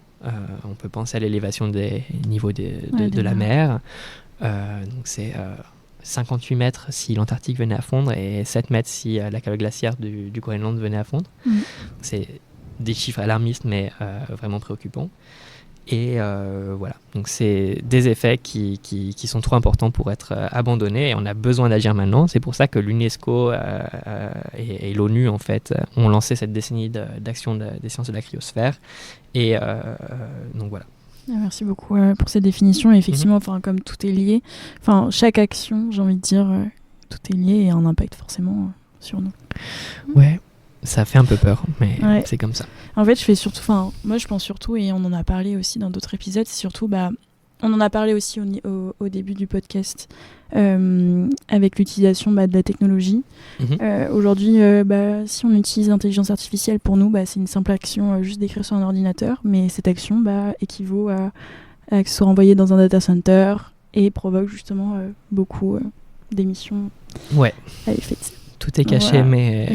On peut penser à l'élévation des niveaux de la mer. Donc c'est 58 mètres si l'Antarctique venait à fondre et 7 mètres si la calotte glaciaire du Groenland venait à fondre. C'est des chiffres alarmistes, mais vraiment préoccupants. Et voilà, donc c'est des effets qui sont trop importants pour être abandonnés, et on a besoin d'agir maintenant. C'est pour ça que l'UNESCO et l'ONU en fait ont lancé cette décennie d'action des sciences de la cryosphère. Et donc voilà. Merci beaucoup pour cette définition. Et effectivement, comme tout est lié, chaque action, j'ai envie de dire, tout est lié et a un impact forcément sur nous. Ouais. Ça fait un peu peur, mais c'est comme ça. En fait, moi je pense surtout, et on en a parlé aussi dans d'autres épisodes, c'est surtout, on en a parlé aussi au début du podcast, avec l'utilisation de la technologie. Aujourd'hui, si on utilise l'intelligence artificielle, pour nous, c'est une simple action juste d'écrire sur un ordinateur, mais cette action équivaut à que ce soit envoyé dans un data center et provoque justement beaucoup d'émissions à effet de serre. Tout est caché, mais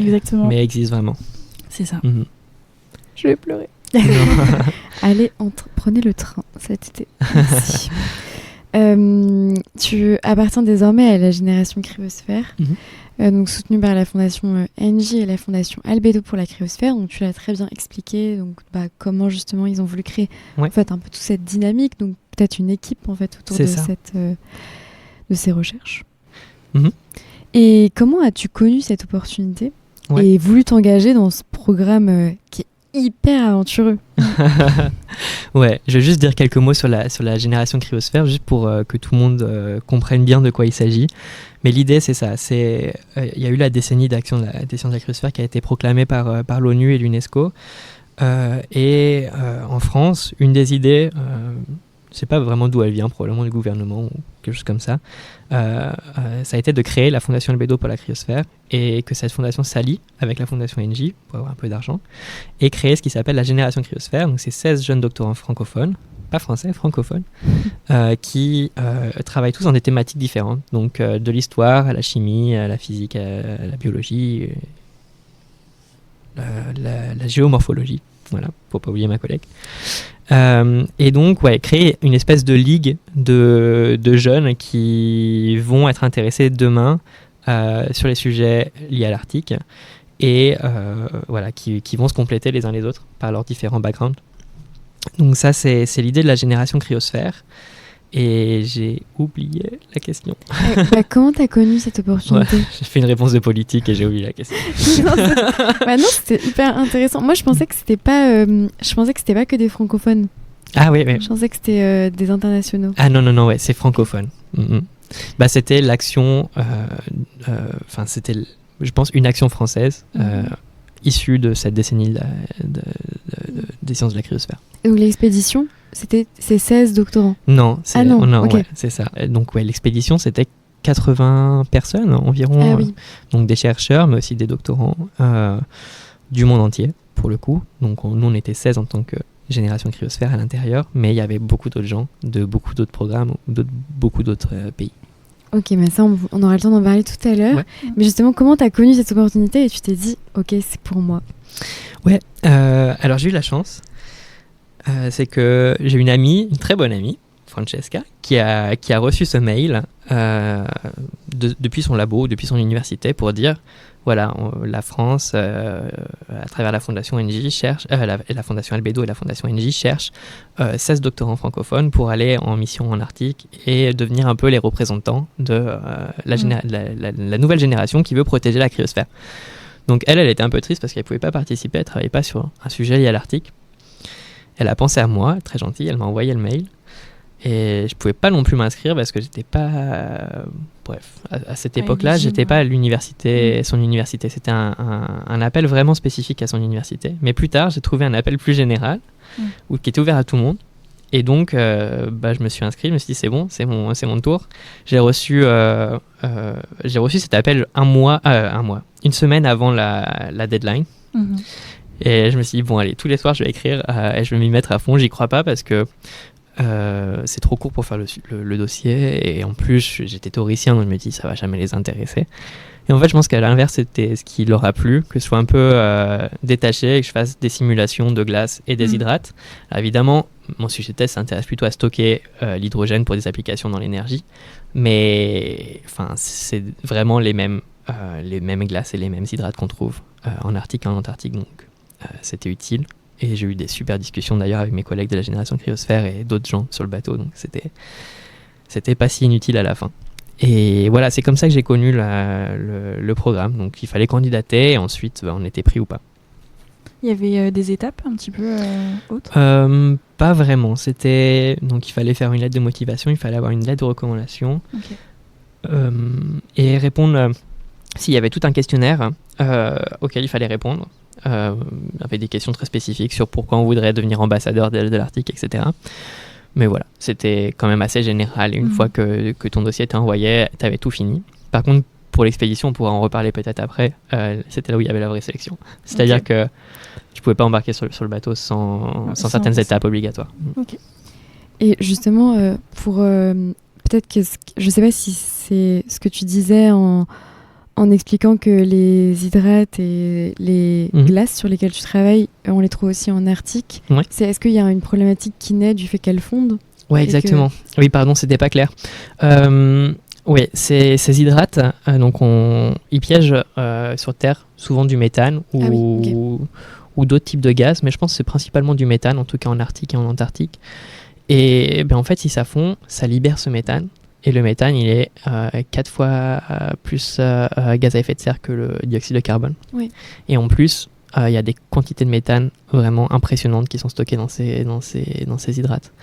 existe vraiment. C'est ça. Je vais pleurer. Allez, prenez le train cet été. Merci. Tu appartiens désormais à la génération cryosphère, donc soutenue par la fondation Engie et la fondation Albedo pour la cryosphère. Donc tu l'as très bien expliqué. Donc comment justement ils ont voulu créer en fait un peu toute cette dynamique. Donc peut-être une équipe en fait autour de ces recherches. Et comment as-tu connu cette opportunité et voulu t'engager dans ce programme qui est hyper aventureux? Ouais, je vais juste dire quelques mots sur la génération cryosphère, juste pour que tout le monde comprenne bien de quoi il s'agit. Mais l'idée, c'est ça. Il y a eu la décennie d'action des sciences de la cryosphère qui a été proclamée par l'ONU et l'UNESCO. Et en France, une des idées... je ne sais pas vraiment d'où elle vient, probablement du gouvernement ou quelque chose comme ça. Ça a été de créer la fondation Albedo pour la cryosphère, et que cette fondation s'allie avec la fondation Engie pour avoir un peu d'argent, et créer ce qui s'appelle la génération cryosphère. Donc c'est 16 jeunes doctorants francophones, pas français, francophones, qui travaillent tous dans des thématiques différentes. Donc de l'histoire à la chimie, à la physique, à la biologie, la géomorphologie. Voilà, pour pas oublier ma collègue. Et donc, créer une espèce de ligue de jeunes qui vont être intéressés demain sur les sujets liés à l'Arctique, et qui vont se compléter les uns les autres par leurs différents backgrounds. Donc ça, c'est l'idée de la génération cryosphère. Et j'ai oublié la question. Comment t'as connu cette opportunité? J'ai fait une réponse de politique et j'ai oublié la question. non, c'était hyper intéressant. Moi, je pensais que c'était pas que des francophones. Ah oui. Je pensais que c'était des internationaux. Ah non, c'est francophone. C'était l'action. C'était, je pense, une action française issue de cette décennie des sciences de la cryosphère. Et l'expédition c'est 16 doctorants. Non, c'est, ok. ouais, c'est ça. Donc l'expédition, c'était 80 personnes environ. Oui. Donc des chercheurs, mais aussi des doctorants du monde entier, pour le coup. Donc nous, on était 16 en tant que génération Cryosphère à l'intérieur, mais il y avait beaucoup d'autres gens de beaucoup d'autres programmes, beaucoup d'autres pays. Ok, mais ça, on aura le temps d'en parler tout à l'heure. Ouais. Mais justement, comment tu as connu cette opportunité et tu t'es dit, ok, c'est pour moi? Ouais, alors j'ai eu la chance. C'est que j'ai une amie, une très bonne amie, Francesca, qui a reçu ce mail depuis son labo, depuis son université, pour dire, voilà, la France, à travers la Fondation NJ, cherche, la Fondation Albedo et la Fondation NJ cherchent 16 doctorants francophones pour aller en mission en Arctique et devenir un peu les représentants de la nouvelle génération qui veut protéger la cryosphère. Donc elle était un peu triste parce qu'elle ne pouvait pas participer, elle ne travaillait pas sur un sujet lié à l'Arctique. Elle a pensé à moi, très gentille, elle m'a envoyé le mail. Et je pouvais pas non plus m'inscrire parce que j'étais pas à cette époque-là, j'étais pas à l'université, son université, c'était un appel vraiment spécifique à son université. Mais plus tard, j'ai trouvé un appel plus général qui était ouvert à tout le monde. Et donc je me suis inscrit, je me suis dit c'est bon, c'est mon tour. J'ai reçu cet appel une semaine avant la deadline. Et je me suis dit bon allez, tous les soirs je vais écrire et je vais m'y mettre à fond. J'y crois pas parce que c'est trop court pour faire le dossier, et en plus j'étais théoricien, donc je me dis ça va jamais les intéresser. Et en fait je pense qu'à l'inverse c'était ce qui leur a plu, que je sois un peu détaché et que je fasse des simulations de glace et des hydrates. Alors, évidemment mon sujet de thèse s'intéresse plutôt à stocker l'hydrogène pour des applications dans l'énergie, mais c'est vraiment les mêmes glaces et les mêmes hydrates qu'on trouve en Arctique et en Antarctique, donc c'était utile. Et j'ai eu des super discussions d'ailleurs avec mes collègues de la génération Cryosphère et d'autres gens sur le bateau, donc c'était pas si inutile à la fin. Et voilà, c'est comme ça que j'ai connu le programme. Donc il fallait candidater et ensuite on était pris ou pas. Il y avait des étapes un petit peu hautes Pas vraiment. Donc il fallait faire une lettre de motivation, il fallait avoir une lettre de recommandation et répondre. S'il y avait tout un questionnaire auquel il fallait répondre. Avec des questions très spécifiques sur pourquoi on voudrait devenir ambassadeur de l'Arctique, etc. Mais voilà, c'était quand même assez général. Et une fois que ton dossier était envoyé, tu avais tout fini. Par contre, pour l'expédition, on pourra en reparler peut-être après, c'était là où il y avait la vraie sélection. C'est-à-dire que tu ne pouvais pas embarquer sur le bateau sans certaines étapes obligatoires. Et justement, peut-être que je ne sais pas si c'est ce que tu disais en expliquant que les hydrates et les glaces sur lesquelles tu travailles, on les trouve aussi en Arctique. Ouais. Est-ce qu'il y a une problématique qui naît du fait qu'elles fondent? Oui, exactement. Oui, pardon, c'était pas clair. Oui, ces hydrates, donc ils piègent sur Terre souvent du méthane ou d'autres types de gaz, mais je pense que c'est principalement du méthane, en tout cas en Arctique et en Antarctique. Et en fait, si ça fond, ça libère ce méthane. Et le méthane, il est 4 fois plus gaz à effet de serre que le dioxyde de carbone. Oui. Et en plus, il y a des quantités de méthane vraiment impressionnantes qui sont stockées dans ces hydrates.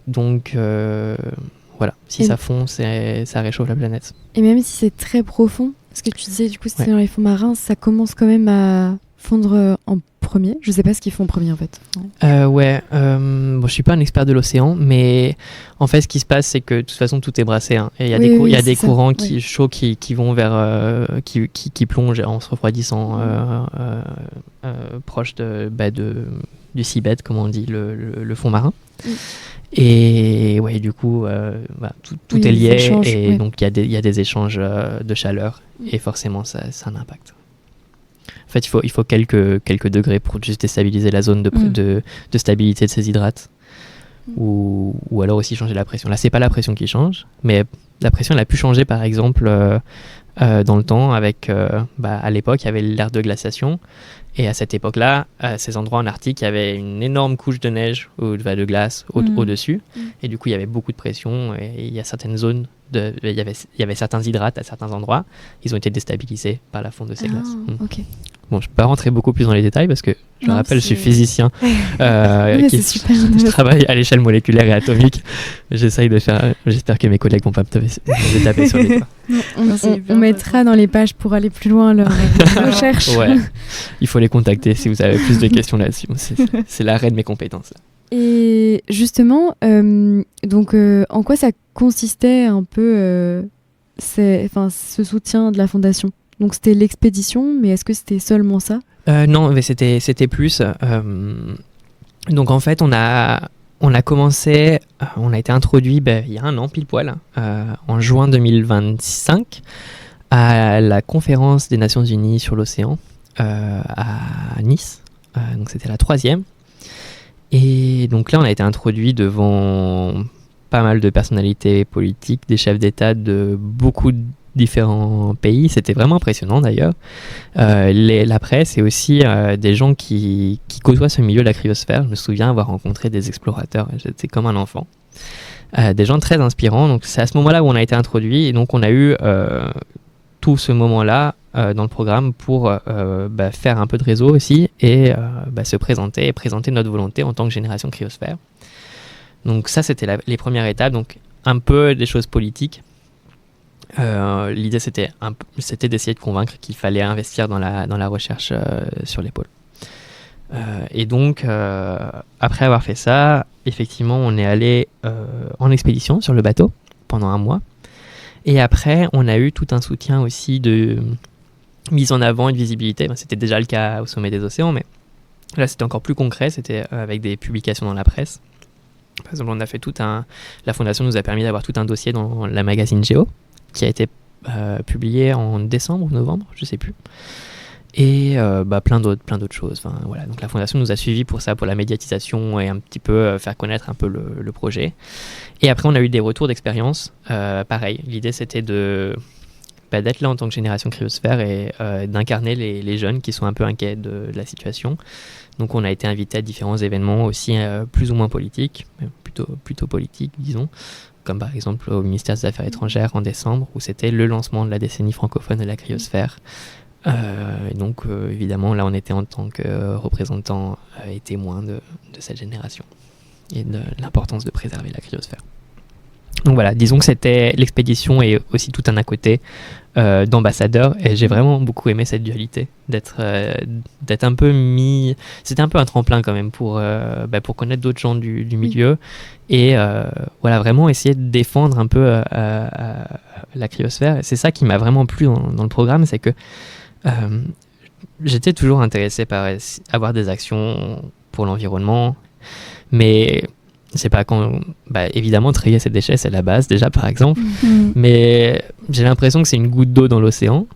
Donc voilà, si ça fond, ça réchauffe la planète. Et même si c'est très profond, ce que tu disais, du coup, c'est dans les fonds marins, ça commence quand même à fondre en premier. Je sais pas ce qu'ils font en premier en fait. Je suis pas un expert de l'océan, mais en fait ce qui se passe c'est que de toute façon tout est brassé, hein. Et il y a des courants chauds qui vont vers qui plongent en se refroidissant proche du seabed, comme on dit, le fond marin. Et du coup tout est lié, donc il y a des échanges de chaleur et forcément ça a un impact. En fait, il faut quelques degrés pour juste déstabiliser la zone de stabilité de ces hydrates. Ou alors aussi changer la pression. Là, c'est pas la pression qui change, mais la pression, elle a pu changer, par exemple, dans le temps. À l'époque, il y avait l'ère de glaciation. Et à cette époque-là, à ces endroits en Arctique, il y avait une énorme couche de neige ou de glace au-dessus. Et du coup, il y avait beaucoup de pression. Et il y a certaines zones, il y avait certains hydrates à certains endroits. Ils ont été déstabilisés par la fonte de ces glaces. Bon, je ne peux pas rentrer beaucoup plus dans les détails parce que, je rappelle, je suis physicien. Je travaille à l'échelle moléculaire et atomique. J'essaye de faire... J'espère que mes collègues ne vont pas me taper sur les doigts. On mettra dans les pages pour aller plus loin leurs recherches. Ouais, il faut les contacter si vous avez plus de questions là-dessus. C'est l'arrêt de mes compétences. Et justement, en quoi ça consistait un peu ce soutien de la fondation? Donc c'était l'expédition, mais est-ce que c'était seulement ça? Non, mais c'était plus. Donc en fait, on a commencé, on a été introduit il y a un an pile poil, en juin 2025, à la conférence des Nations Unies sur l'océan à Nice. Donc c'était la 3e. Et donc là, on a été introduit devant pas mal de personnalités politiques, des chefs d'État de beaucoup de différents pays. C'était vraiment impressionnant d'ailleurs. La presse et aussi des gens qui côtoient ce milieu de la cryosphère. Je me souviens avoir rencontré des explorateurs. J'étais comme un enfant. Des gens très inspirants. Donc c'est à ce moment-là où on a été introduit. Et donc on a eu tout ce moment-là dans le programme pour faire un peu de réseau aussi et se présenter et présenter notre volonté en tant que génération cryosphère. Donc ça, c'était les premières étapes. Donc un peu des choses politiques. L'idée, c'était d'essayer de convaincre qu'il fallait investir dans la recherche sur les pôles. Et donc, après avoir fait ça, effectivement, on est allé en expédition sur le bateau pendant un mois. Et après, on a eu tout un soutien aussi de mise en avant et de visibilité. C'était déjà le cas au sommet des océans, mais là, c'était encore plus concret. C'était avec des publications dans la presse. Par exemple, on a fait la fondation nous a permis d'avoir tout un dossier dans la magazine Géo, qui a été publié en décembre ou novembre, je sais plus. Et plein d'autres choses. Enfin, voilà. Donc la fondation nous a suivis pour ça, pour la médiatisation et un petit peu faire connaître un peu le projet. Et après, on a eu des retours d'expérience. Pareil, l'idée c'était d'être là en tant que génération cryosphère et d'incarner les jeunes qui sont un peu inquiets de la situation. Donc on a été invité à différents événements aussi plus ou moins politiques, plutôt politiques disons, comme par exemple au ministère des Affaires étrangères en décembre, où c'était le lancement de la décennie francophone de la cryosphère. Et donc évidemment là on était en tant que représentants et témoins de cette génération et de l'importance de préserver la cryosphère. Donc voilà, disons que c'était l'expédition et aussi tout un à côté d'ambassadeur, et j'ai vraiment beaucoup aimé cette dualité, d'être un peu mis... C'était un peu un tremplin quand même pour connaître d'autres gens du milieu et voilà, vraiment essayer de défendre un peu la cryosphère. Et c'est ça qui m'a vraiment plu dans le programme, c'est que j'étais toujours intéressé par avoir des actions pour l'environnement, mais c'est pas évidemment trier ces déchets, c'est la base déjà par exemple, mais j'ai l'impression que c'est une goutte d'eau dans l'océan,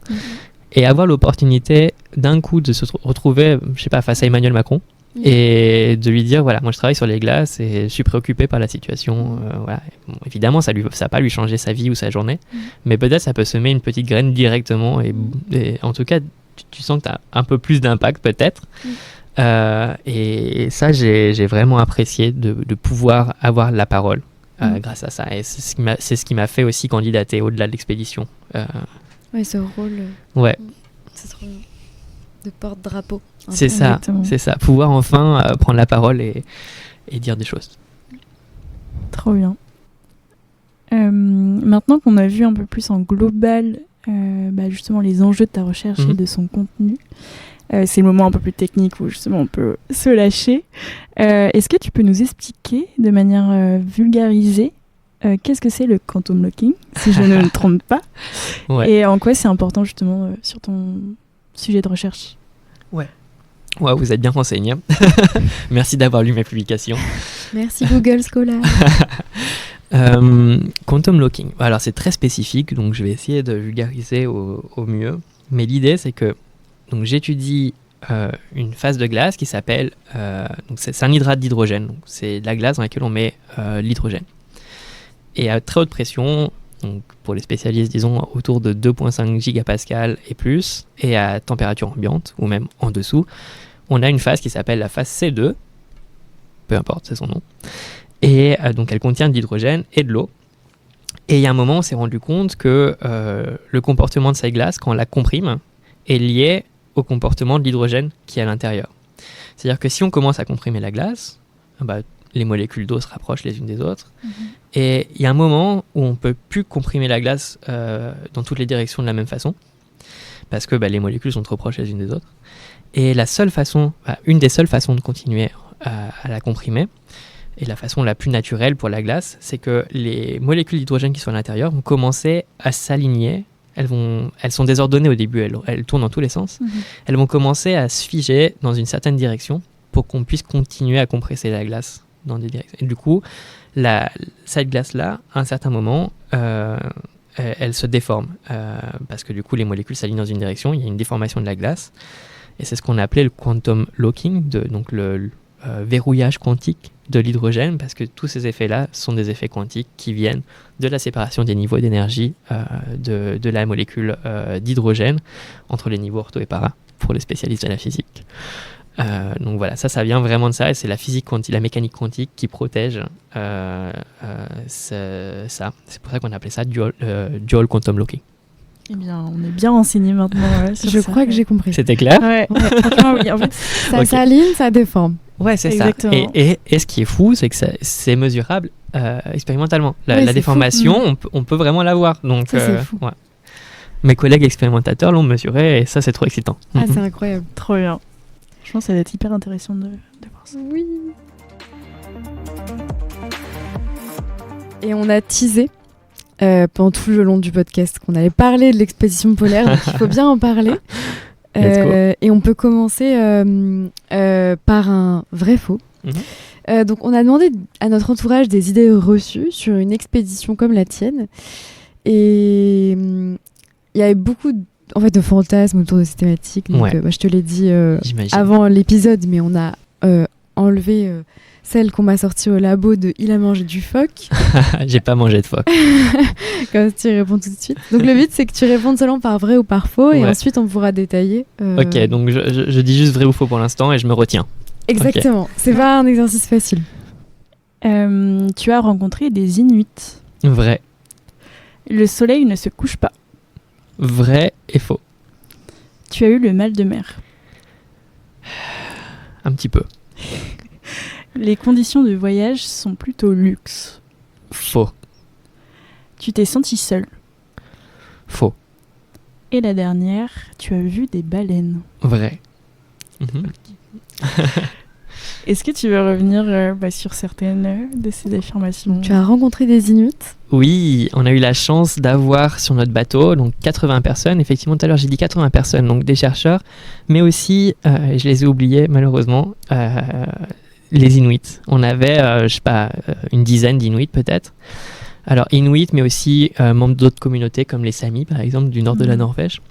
et avoir l'opportunité d'un coup de se retrouver, je sais pas, face à Emmanuel Macron et de lui dire voilà, moi je travaille sur les glaces et je suis préoccupé par la situation, voilà. Bon, évidemment ça va pas lui changer sa vie ou sa journée, mais peut-être ça peut semer une petite graine directement et en tout cas tu sens que tu as un peu plus d'impact peut-être. Et ça j'ai vraiment apprécié de pouvoir avoir la parole grâce à ça, et c'est ce qui m'a fait aussi candidater au-delà de l'expédition. Ouais, ce rôle ce rôle de porte-drapeau. C'est ça, pouvoir enfin prendre la parole et dire des choses. Trop bien. Maintenant qu'on a vu un peu plus en global justement les enjeux de ta recherche et de son contenu, c'est le moment un peu plus technique où justement on peut se lâcher. Est-ce que tu peux nous expliquer de manière vulgarisée qu'est-ce que c'est le quantum locking, si je ne me trompe pas, et en quoi c'est important justement sur ton sujet de recherche? Ouais, vous êtes bien renseigné. Merci d'avoir lu mes publications. Merci Google Scholar. Quantum locking. Alors c'est très spécifique, donc je vais essayer de vulgariser au mieux. Mais l'idée c'est que donc, j'étudie une phase de glace qui s'appelle... donc c'est un hydrate d'hydrogène. Donc, c'est de la glace dans laquelle on met l'hydrogène. Et à très haute pression, donc pour les spécialistes, disons autour de 2,5 gigapascal et plus, et à température ambiante, ou même en dessous, on a une phase qui s'appelle la phase C2, peu importe, c'est son nom, et donc elle contient de l'hydrogène et de l'eau. Et il y a un moment, on s'est rendu compte que le comportement de cette glace, quand on la comprime, est lié au comportement de l'hydrogène qui est à l'intérieur. C'est-à-dire que si on commence à comprimer la glace, les molécules d'eau se rapprochent les unes des autres. Et il y a un moment où on ne peut plus comprimer la glace dans toutes les directions de la même façon, parce que les molécules sont trop proches les unes des autres. Et une des seules façons de continuer à la comprimer. Et la façon la plus naturelle pour la glace, c'est que les molécules d'hydrogène qui sont à l'intérieur vont commencer à s'aligner. Elles sont désordonnées au début, elles tournent dans tous les sens. Elles vont commencer à se figer dans une certaine direction pour qu'on puisse continuer à compresser la glace dans des directions. Et du coup, cette glace-là, à un certain moment, elle se déforme parce que du coup, les molécules s'alignent dans une direction, il y a une déformation de la glace. Et c'est ce qu'on appelait le quantum locking, donc le verrouillage quantique de l'hydrogène, parce que tous ces effets-là sont des effets quantiques qui viennent de la séparation des niveaux d'énergie de la molécule d'hydrogène entre les niveaux ortho et para, pour les spécialistes de la physique. Donc voilà, ça vient vraiment de ça, et c'est la physique quantique, la mécanique quantique qui protège ça. C'est pour ça qu'on appelait ça dual quantum locking. Eh bien, on est bien renseigné maintenant. Je crois que j'ai compris. C'était clair ? Ouais, franchement, oui. En fait, ça s'aligne, ça déforme. Ouais, c'est exactement ça. Et ce qui est fou, c'est que c'est mesurable expérimentalement. La déformation, on peut vraiment la voir. Donc, ça, c'est fou. Ouais. Mes collègues expérimentateurs l'ont mesuré, et ça, c'est trop excitant. Ah, c'est incroyable. Trop bien. Je pense que ça va être hyper intéressant de voir ça. Oui. Et on a teasé pendant tout le long du podcast qu'on allait parler de l'expédition polaire, donc il faut bien en parler. Et on peut commencer par un vrai faux. Donc on a demandé à notre entourage des idées reçues sur une expédition comme la tienne. Et il y avait beaucoup de fantasmes autour de ces thématiques. Donc je te l'ai dit avant l'épisode, mais on a enlevé celle qu'on m'a sortie au labo de Il a mangé du phoque. J'ai pas mangé de phoque. Comme ça, tu réponds tout de suite. Donc le but, c'est que tu répondes seulement par vrai ou par faux, et ensuite on pourra détailler. Ok, donc je dis juste vrai ou faux pour l'instant, et je me retiens. Exactement, c'est pas un exercice facile. Tu as rencontré des Inuits. Vrai. Le soleil ne se couche pas. Vrai et faux. Tu as eu le mal de mer. Un petit peu. Les conditions de voyage sont plutôt luxe. Faux. Tu t'es senti seul. Faux. Et la dernière, tu as vu des baleines. Vrai. Est-ce que tu veux revenir sur certaines de ces affirmations ? Tu as rencontré des Inuits ? Oui, on a eu la chance d'avoir sur notre bateau donc 80 personnes. Effectivement, tout à l'heure, j'ai dit 80 personnes, donc des chercheurs, mais aussi, je les ai oubliés malheureusement, les Inuits. On avait, une dizaine d'Inuits peut-être. Alors Inuits, mais aussi membres d'autres communautés comme les Samis, par exemple, du nord de la Norvège.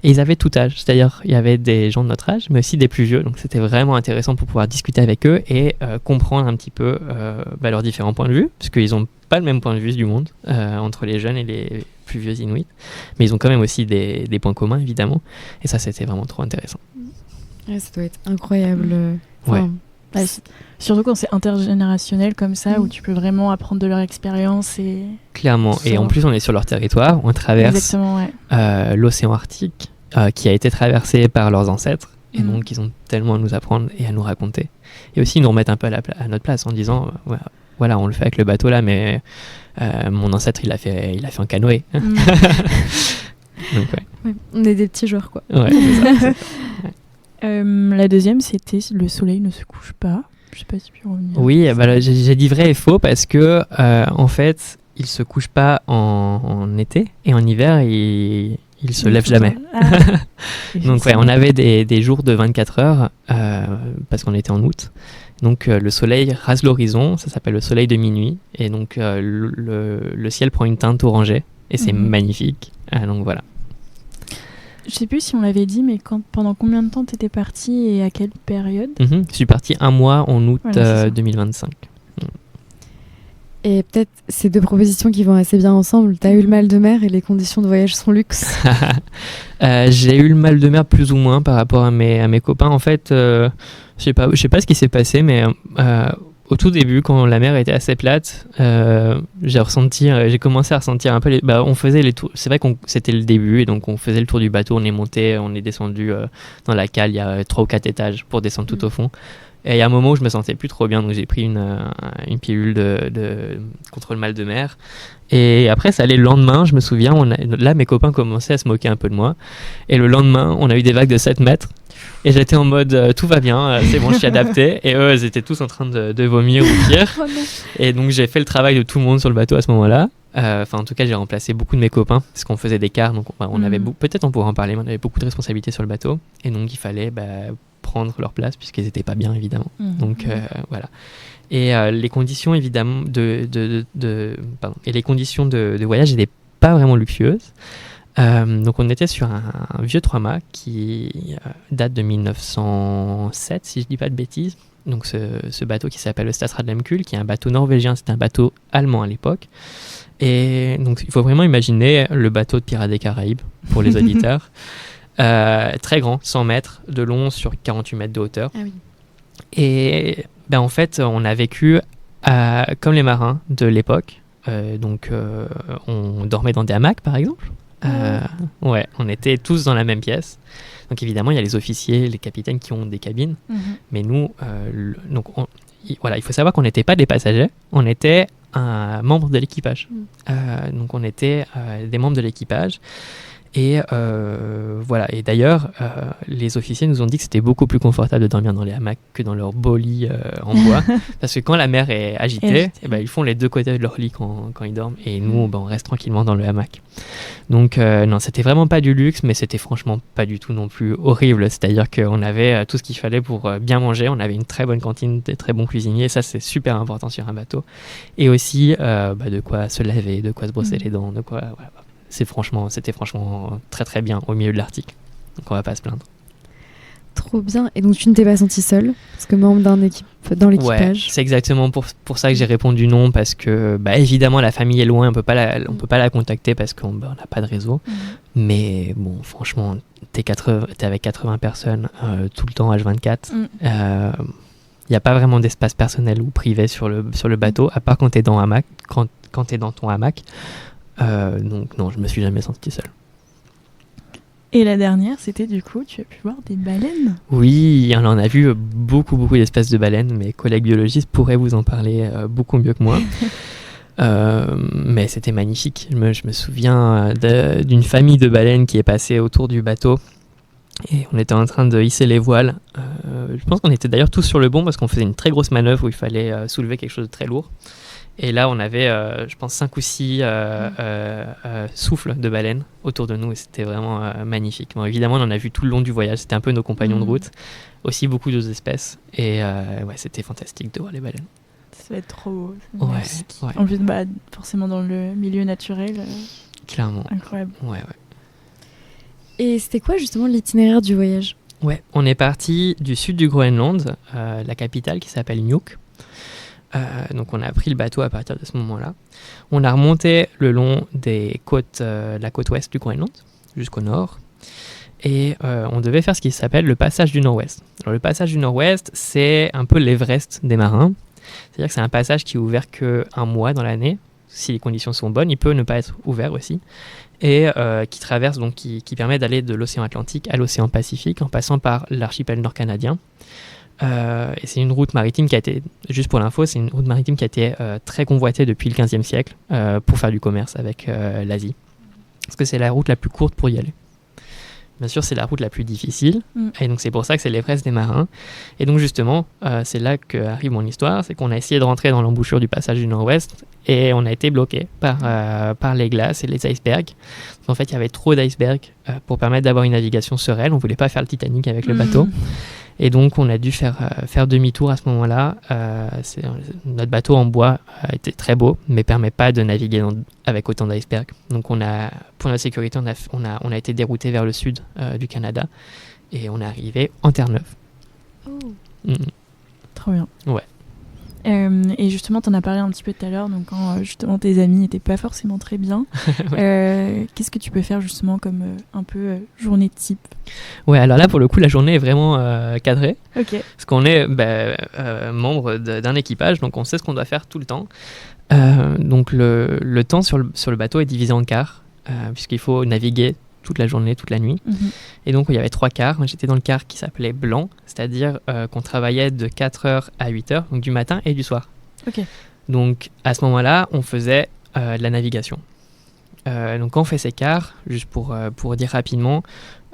Et ils avaient tout âge, c'est-à-dire il y avait des gens de notre âge, mais aussi des plus vieux. Donc c'était vraiment intéressant pour pouvoir discuter avec eux et comprendre un petit peu leurs différents points de vue, parce qu'ils n'ont pas le même point de vue du monde entre les jeunes et les plus vieux Inuits. Mais ils ont quand même aussi des points communs, évidemment. Et ça, c'était vraiment trop intéressant. Ouais, ça doit être incroyable. Ouais. Surtout quand c'est intergénérationnel comme ça, où tu peux vraiment apprendre de leur expérience. Clairement, et en plus on est sur leur territoire, on traverse l'océan Arctique qui a été traversé par leurs ancêtres, et donc ils ont tellement à nous apprendre et à nous raconter. Et aussi ils nous remettent un peu à notre place en disant, voilà, on le fait avec le bateau là, mais mon ancêtre il a fait en canoë. Donc, on est des petits joueurs quoi. Ouais, c'est ça. La deuxième, c'était le soleil ne se couche pas. Je sais pas si tu peux revenir. Oui, j'ai dit vrai et faux parce que en fait, il se couche pas en été, et en hiver, il se lève jamais. Donc on avait des jours de 24 heures parce qu'on était en août. Donc le soleil rase l'horizon, ça s'appelle le soleil de minuit, et donc le ciel prend une teinte orangée et c'est magnifique. Donc voilà. Je sais plus si on l'avait dit, mais pendant combien de temps tu étais parti et à quelle période ? Je suis parti un mois en août 2025. Et peut-être ces deux propositions qui vont assez bien ensemble. Tu as eu le mal de mer et les conditions de voyage sont luxe. J'ai eu le mal de mer plus ou moins par rapport à mes copains. En fait, je sais pas ce qui s'est passé, mais au tout début, quand la mer était assez plate, j'ai commencé à ressentir un peu on faisait les tours. C'est vrai que c'était le début, et donc on faisait le tour du bateau, on est monté, on est descendu dans la cale, il y a 3 ou 4 étages pour descendre tout au fond. Et il y a un moment où je me sentais plus trop bien, donc j'ai pris une pilule contre le mal de mer. Et après, ça allait le lendemain, je me souviens, là mes copains commençaient à se moquer un peu de moi. Et le lendemain, on a eu des vagues de 7 mètres. Et j'étais en mode tout va bien, c'est bon, je suis adapté. Et eux, ils étaient tous en train de vomir ou pire. Oh non. Et donc j'ai fait le travail de tout le monde sur le bateau à ce moment-là. Enfin, en tout cas, j'ai remplacé beaucoup de mes copains parce qu'on faisait des quarts. Donc on avait peut-être on pourra en parler, mais on avait beaucoup de responsabilités sur le bateau. Et donc il fallait prendre leur place puisqu'ils n'étaient pas bien, évidemment. Donc voilà. Et les conditions, évidemment, et les conditions de voyage n'étaient pas vraiment luxueuses. Donc on était sur un vieux 3-mâts qui date de 1907, si je dis pas de bêtises. Donc ce bateau qui s'appelle le Statsraad-Lemkul, qui est un bateau norvégien, c'était un bateau allemand à l'époque. Et donc il faut vraiment imaginer le bateau de Pirates des Caraïbes pour les auditeurs. Très grand, 100 mètres de long sur 48 mètres de hauteur. Ah oui. Et en fait, on a vécu comme les marins de l'époque. Donc on dormait dans des hamacs, par exemple. Ouais, on était tous dans la même pièce. Donc évidemment, il y a les officiers, les capitaines qui ont des cabines. Mais nous, voilà, il faut savoir qu'on n'était pas des passagers, on était un membre de l'équipage. Donc on était des membres de l'équipage. Et voilà. Et d'ailleurs, les officiers nous ont dit que c'était beaucoup plus confortable de dormir dans les hamacs que dans leur beau lit en bois. Parce que quand la mer est agitée, ils font les deux côtés de leur lit quand ils dorment. Et nous, on reste tranquillement dans le hamac. Donc non, c'était vraiment pas du luxe, mais c'était franchement pas du tout non plus horrible. C'est-à-dire qu'on avait tout ce qu'il fallait pour bien manger. On avait une très bonne cantine, des très bons cuisiniers. Ça, c'est super important sur un bateau. Et aussi de quoi se laver, de quoi se brosser les dents, de quoi... Voilà. C'était franchement très très bien au milieu de l'Arctique. Donc on va pas se plaindre. Trop bien. Et donc tu ne t'es pas senti seul parce que membre dans l'équipage. Ouais, c'est exactement pour ça que j'ai répondu non, parce que évidemment la famille est loin, on peut pas la contacter parce qu'on n'a pas de réseau. Mais bon, franchement, t'es avec 80 personnes tout le temps H24. Il n'y a pas vraiment d'espace personnel ou privé sur le bateau, à part quand t'es dans ton hamac. Donc non, je me suis jamais senti seul. Et la dernière, c'était du coup, tu as pu voir des baleines? Oui, on en a vu beaucoup d'espèces de baleines. Mes collègues biologistes pourraient vous en parler beaucoup mieux que moi. Mais c'était magnifique. Je me souviens d'une famille de baleines qui est passée autour du bateau. Et on était en train de hisser les voiles. Je pense qu'on était d'ailleurs tous sur le bord parce qu'on faisait une très grosse manœuvre où il fallait soulever quelque chose de très lourd. Et là, on avait, je pense, 5 ou 6 souffles de baleines autour de nous. Et c'était vraiment magnifique. Bon, évidemment, on en a vu tout le long du voyage. C'était un peu nos compagnons de route. Aussi beaucoup d'autres espèces. Et c'était fantastique de voir les baleines. Ça va être trop beau. Ouais. En plus, forcément, dans le milieu naturel. Clairement. Incroyable. Ouais. Et c'était quoi, justement, l'itinéraire du voyage? Ouais, on est parti du sud du Groenland, la capitale qui s'appelle Nuuk. Donc on a pris le bateau à partir de ce moment-là. On a remonté le long des côtes, la côte ouest du Groenland jusqu'au nord. Et on devait faire ce qui s'appelle le passage du Nord-Ouest. Alors le passage du Nord-Ouest, c'est un peu l'Everest des marins. C'est-à-dire que c'est un passage qui est ouvert qu'un mois dans l'année. Si les conditions sont bonnes, il peut ne pas être ouvert aussi. Et qui traverse, donc qui permet d'aller de l'océan Atlantique à l'océan Pacifique en passant par l'archipel nord-canadien. Et c'est une route maritime qui a été, juste pour l'info, c'est une route maritime qui a été très convoitée depuis le XVe siècle pour faire du commerce avec l'Asie. Parce que c'est la route la plus courte pour y aller. Bien sûr, c'est la route la plus difficile. Et donc c'est pour ça que c'est l'Everest des marins. Et donc justement, c'est là qu'arrive mon histoire. C'est qu'on a essayé de rentrer dans l'embouchure du passage du Nord-Ouest et on a été bloqué par les glaces et les icebergs. En fait, il y avait trop d'icebergs pour permettre d'avoir une navigation sereine. On ne voulait pas faire le Titanic avec le bateau. Et donc, on a dû faire demi-tour à ce moment-là. Notre bateau en bois était très beau, mais ne permet pas de naviguer avec autant d'icebergs. Donc, pour notre sécurité, on a été dérouté vers le sud du Canada et on est arrivé en Terre-Neuve. Trop bien. Ouais. Et justement, tu en as parlé un petit peu tout à l'heure, donc quand justement tes amis n'étaient pas forcément très bien, qu'est-ce que tu peux faire justement comme un peu journée type? Ouais, alors là pour le coup la journée est vraiment cadrée, parce qu'on est membre d'un équipage, donc on sait ce qu'on doit faire tout le temps. Donc le temps sur le bateau est divisé en quarts, puisqu'il faut naviguer toute la journée, toute la nuit. Et donc, il y avait 3 quarts. Moi, j'étais dans le quart qui s'appelait blanc, c'est-à-dire qu'on travaillait de 4h à 8h, donc du matin et du soir. Ok. Donc, à ce moment-là, on faisait de la navigation. Donc, quand on fait ces quarts, juste pour dire rapidement,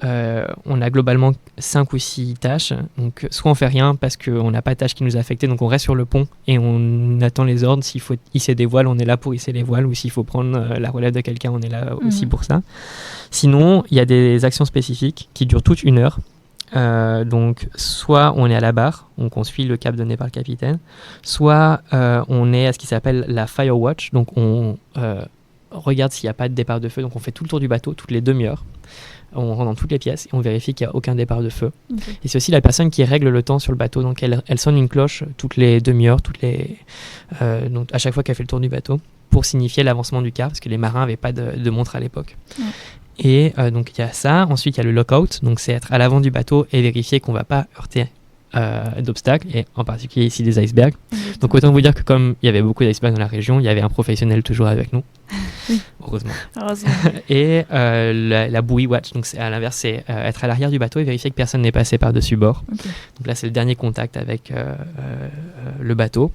on a globalement 5 ou 6 tâches. Donc, soit on fait rien parce qu'on n'a pas de tâche qui nous a affecté, donc on reste sur le pont et on attend les ordres. S'il faut hisser des voiles, on est là pour hisser les voiles, ou s'il faut prendre la relève de quelqu'un, on est là aussi pour ça. Sinon, il y a des actions spécifiques qui durent toute 1 heure. Donc, soit on est à la barre, donc on suit le cap donné par le capitaine, soit on est à ce qui s'appelle la Fire Watch, donc on regarde s'il n'y a pas de départ de feu, donc on fait tout le tour du bateau, toutes les demi-heures. On rentre dans toutes les pièces et on vérifie qu'il n'y a aucun départ de feu. Okay. Et c'est aussi la personne qui règle le temps sur le bateau. Donc elle sonne une cloche toutes les demi-heures, donc à chaque fois qu'elle fait le tour du bateau, pour signifier l'avancement du quart, parce que les marins n'avaient pas de montre à l'époque. Ouais. Et donc il y a ça. Ensuite il y a le lockout, donc c'est être à l'avant du bateau et vérifier qu'on ne va pas heurter d'obstacles, et en particulier ici des icebergs. Donc autant vous dire que comme il y avait beaucoup d'icebergs dans la région, il y avait un professionnel toujours avec nous. Heureusement. Et la buoy watch, donc c'est à l'inverse, c'est être à l'arrière du bateau et vérifier que personne n'est passé par-dessus bord. Okay. Donc là c'est le dernier contact avec le bateau.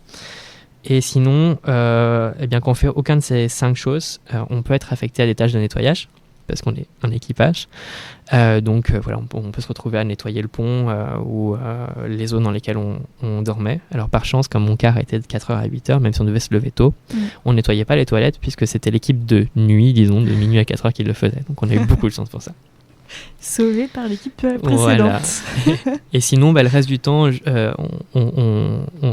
Et sinon, eh bien, quand on fait aucun de ces 5 choses, on peut être affecté à des tâches de nettoyage, parce qu'on est un équipage. Donc voilà, on peut se retrouver à nettoyer le pont ou les zones dans lesquelles on dormait. Alors par chance, comme mon quart était de 4h à 8h, même si on devait se lever tôt, on nettoyait pas les toilettes, puisque c'était l'équipe de nuit, disons, de minuit à 4h qui le faisait. Donc on a eu beaucoup de chance pour ça. Sauvé par l'équipe précédente. Voilà. Et sinon, le reste du temps,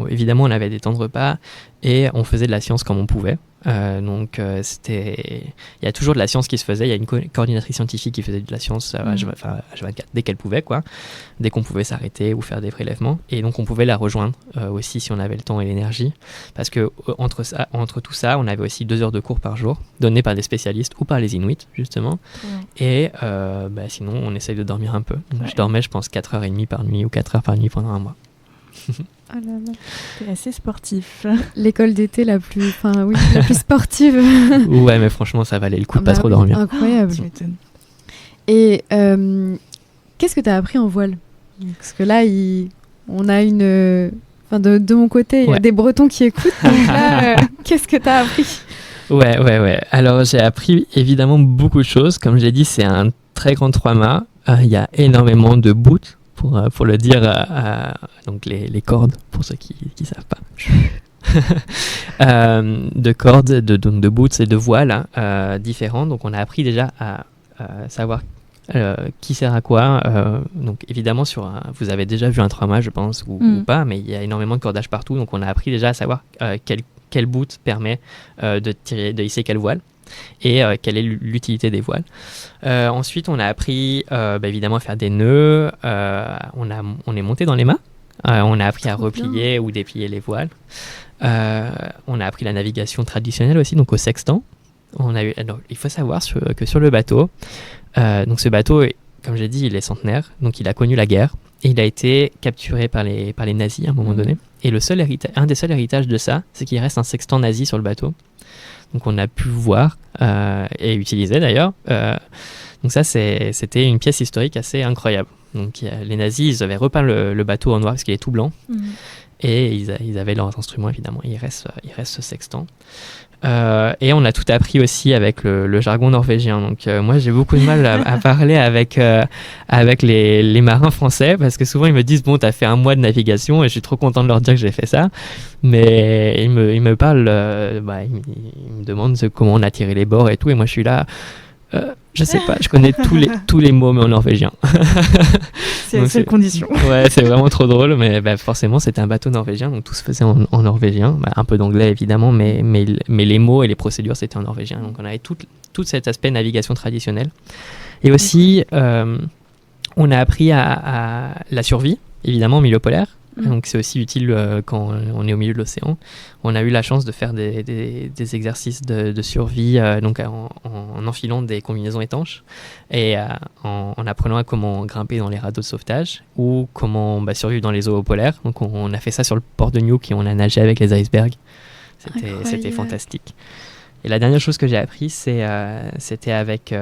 évidemment, on avait des temps de repas et on faisait de la science comme on pouvait. Donc, il y a toujours de la science qui se faisait. Il y a une coordinatrice scientifique qui faisait de la science H24 dès qu'elle pouvait, dès qu'on pouvait s'arrêter ou faire des prélèvements. Et donc, on pouvait la rejoindre aussi si on avait le temps et l'énergie. Parce que entre tout ça, on avait aussi 2 heures de cours par jour, données par des spécialistes ou par les Inuits, justement. Et sinon, on essaye de dormir un peu. Donc, je dormais, je pense, 4h30 par nuit ou 4 heures par nuit pendant un mois. Oh là là, t'es assez sportif. L'école d'été la plus sportive. Ouais, mais franchement, ça valait le coup de pas trop dormir. Incroyable. Et qu'est-ce que t'as appris en voile ? Parce que là, on a une... de mon côté, il y a des Bretons qui écoutent. Donc là, qu'est-ce que t'as appris ? Ouais. Alors, j'ai appris évidemment beaucoup de choses. Comme je l'ai dit, c'est un très grand 3-mâts. Il y a énormément de boots. Pour le dire, donc les cordes, pour ceux qui ne savent pas. De cordes, de boots et de voiles différents. Donc on a appris déjà à savoir qui sert à quoi. Donc évidemment, vous avez déjà vu un 3-mâts, je pense, ou pas, mais il y a énormément de cordage partout. Donc on a appris déjà à savoir quel boot permet de hisser quelle voile. Et quelle est l'utilité des voiles. Ensuite, on a appris évidemment à faire des nœuds. On est monté dans les mâts. On a appris à replier ou déplier les voiles. On a appris la navigation traditionnelle aussi, donc au sextant. Alors, il faut savoir que sur le bateau, donc ce bateau, comme j'ai dit, il est centenaire, donc il a connu la guerre. Et il a été capturé par les nazis à un moment donné. Et un des seuls héritages de ça, c'est qu'il reste un sextant nazi sur le bateau. Donc on a pu voir et utiliser d'ailleurs. Donc ça, c'était une pièce historique assez incroyable. Donc les nazis, ils avaient repeint le bateau en noir parce qu'il est tout blanc. Et ils avaient leurs instruments, évidemment. Il reste ce sextant. Et on a tout appris aussi avec le jargon norvégien. Donc moi, j'ai beaucoup de mal à parler avec les marins français, parce que souvent ils me disent bon, t'as fait 1 mois de navigation, et je suis trop content de leur dire que j'ai fait ça. Mais ils me parlent, ils me demandent comment on a tiré les bords et tout, et moi je suis là. Je sais pas, je connais tous les mots, mais en norvégien. C'est la seule condition. Ouais, c'est vraiment trop drôle, mais forcément, c'était un bateau norvégien, donc tout se faisait en norvégien. Un peu d'anglais, évidemment, mais les mots et les procédures, c'était en norvégien. Donc, on avait tout cet aspect navigation traditionnelle. Et aussi, on a appris à la survie, évidemment, au milieu polaire. Donc c'est aussi utile quand on est au milieu de l'océan. On a eu la chance de faire des exercices de survie donc en enfilant des combinaisons étanches et en apprenant à comment grimper dans les radeaux de sauvetage ou comment survivre dans les eaux polaires. Donc on a fait ça sur le port de Nuuk et on a nagé avec les icebergs. C'était fantastique. Et la dernière chose que j'ai appris, c'était avec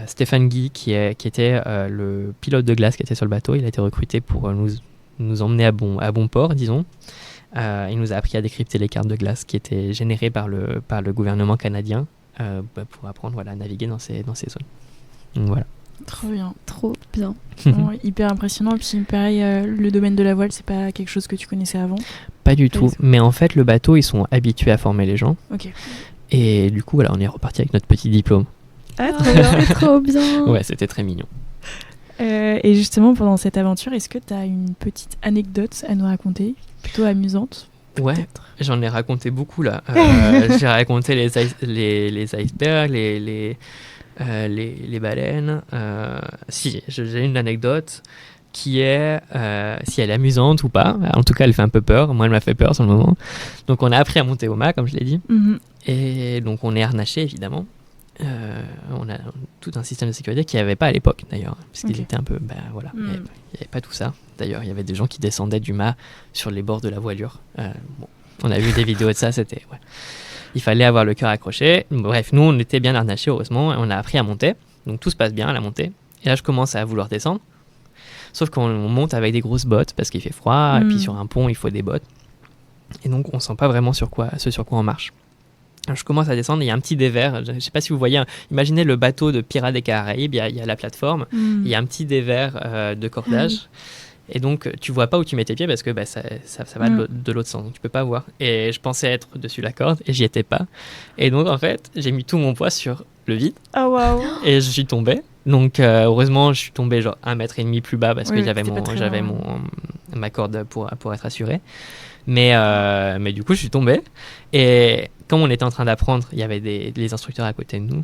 Stéphane Guy, qui était le pilote de glace qui était sur le bateau. Il a été recruté pour nous emmener à bon port, disons. Il nous a appris à décrypter les cartes de glace qui étaient générées par le gouvernement canadien pour apprendre à naviguer dans ces zones. Donc voilà. Trop bien. Trop bien. Vraiment hyper impressionnant. Puis pareil, le domaine de la voile, c'est pas quelque chose que tu connaissais avant? Pas du tout. Mais en fait, le bateau, ils sont habitués à former les gens. Ok. Et du coup, voilà, on est reparti avec notre petit diplôme. Ah, trop bien. Trop bien. Ouais, c'était très mignon. Et justement, pendant cette aventure, est-ce que tu as une petite anecdote à nous raconter, plutôt amusante? Ouais, peut-être. J'en ai raconté beaucoup là. J'ai raconté les icebergs, les baleines. Si, j'ai une anecdote qui est, si elle est amusante ou pas, en tout cas elle fait un peu peur. Moi elle m'a fait peur sur le moment. Donc on a appris à monter au mât, comme je l'ai dit. Mhm. Et donc on est harnaché évidemment. On a tout un système de sécurité qu'il n'y avait pas à l'époque d'ailleurs, parce qu'il était un peu, voilà, il n'y avait pas tout ça. D'ailleurs, il y avait des gens qui descendaient du mât sur les bords de la voilure. On a vu des vidéos de ça, c'était, il fallait avoir le cœur accroché. Bref, nous on était bien harnachés heureusement, et on a appris à monter, donc tout se passe bien à la montée. Et là, je commence à vouloir descendre, sauf qu'on monte avec des grosses bottes parce qu'il fait froid, et puis sur un pont il faut des bottes, et donc on sent pas vraiment ce sur quoi on marche. Alors, je commence à descendre, il y a un petit dévers, je ne sais pas si vous voyez, imaginez le bateau de Pirates des Caraïbes, il y a la plateforme, il y a un petit dévers de cordage, et donc tu vois pas où tu mets tes pieds parce que ça va de l'autre sens, donc tu peux pas voir. Et je pensais être dessus la corde et j'y étais pas. Et donc en fait, j'ai mis tout mon poids sur le vide. Oh waouh. Et je suis tombé. Donc heureusement, je suis tombé genre 1,5 m plus bas parce que j'avais ma corde pour être assuré. Mais du coup, je suis tombé. Et comme on était en train d'apprendre, il y avait les instructeurs à côté de nous.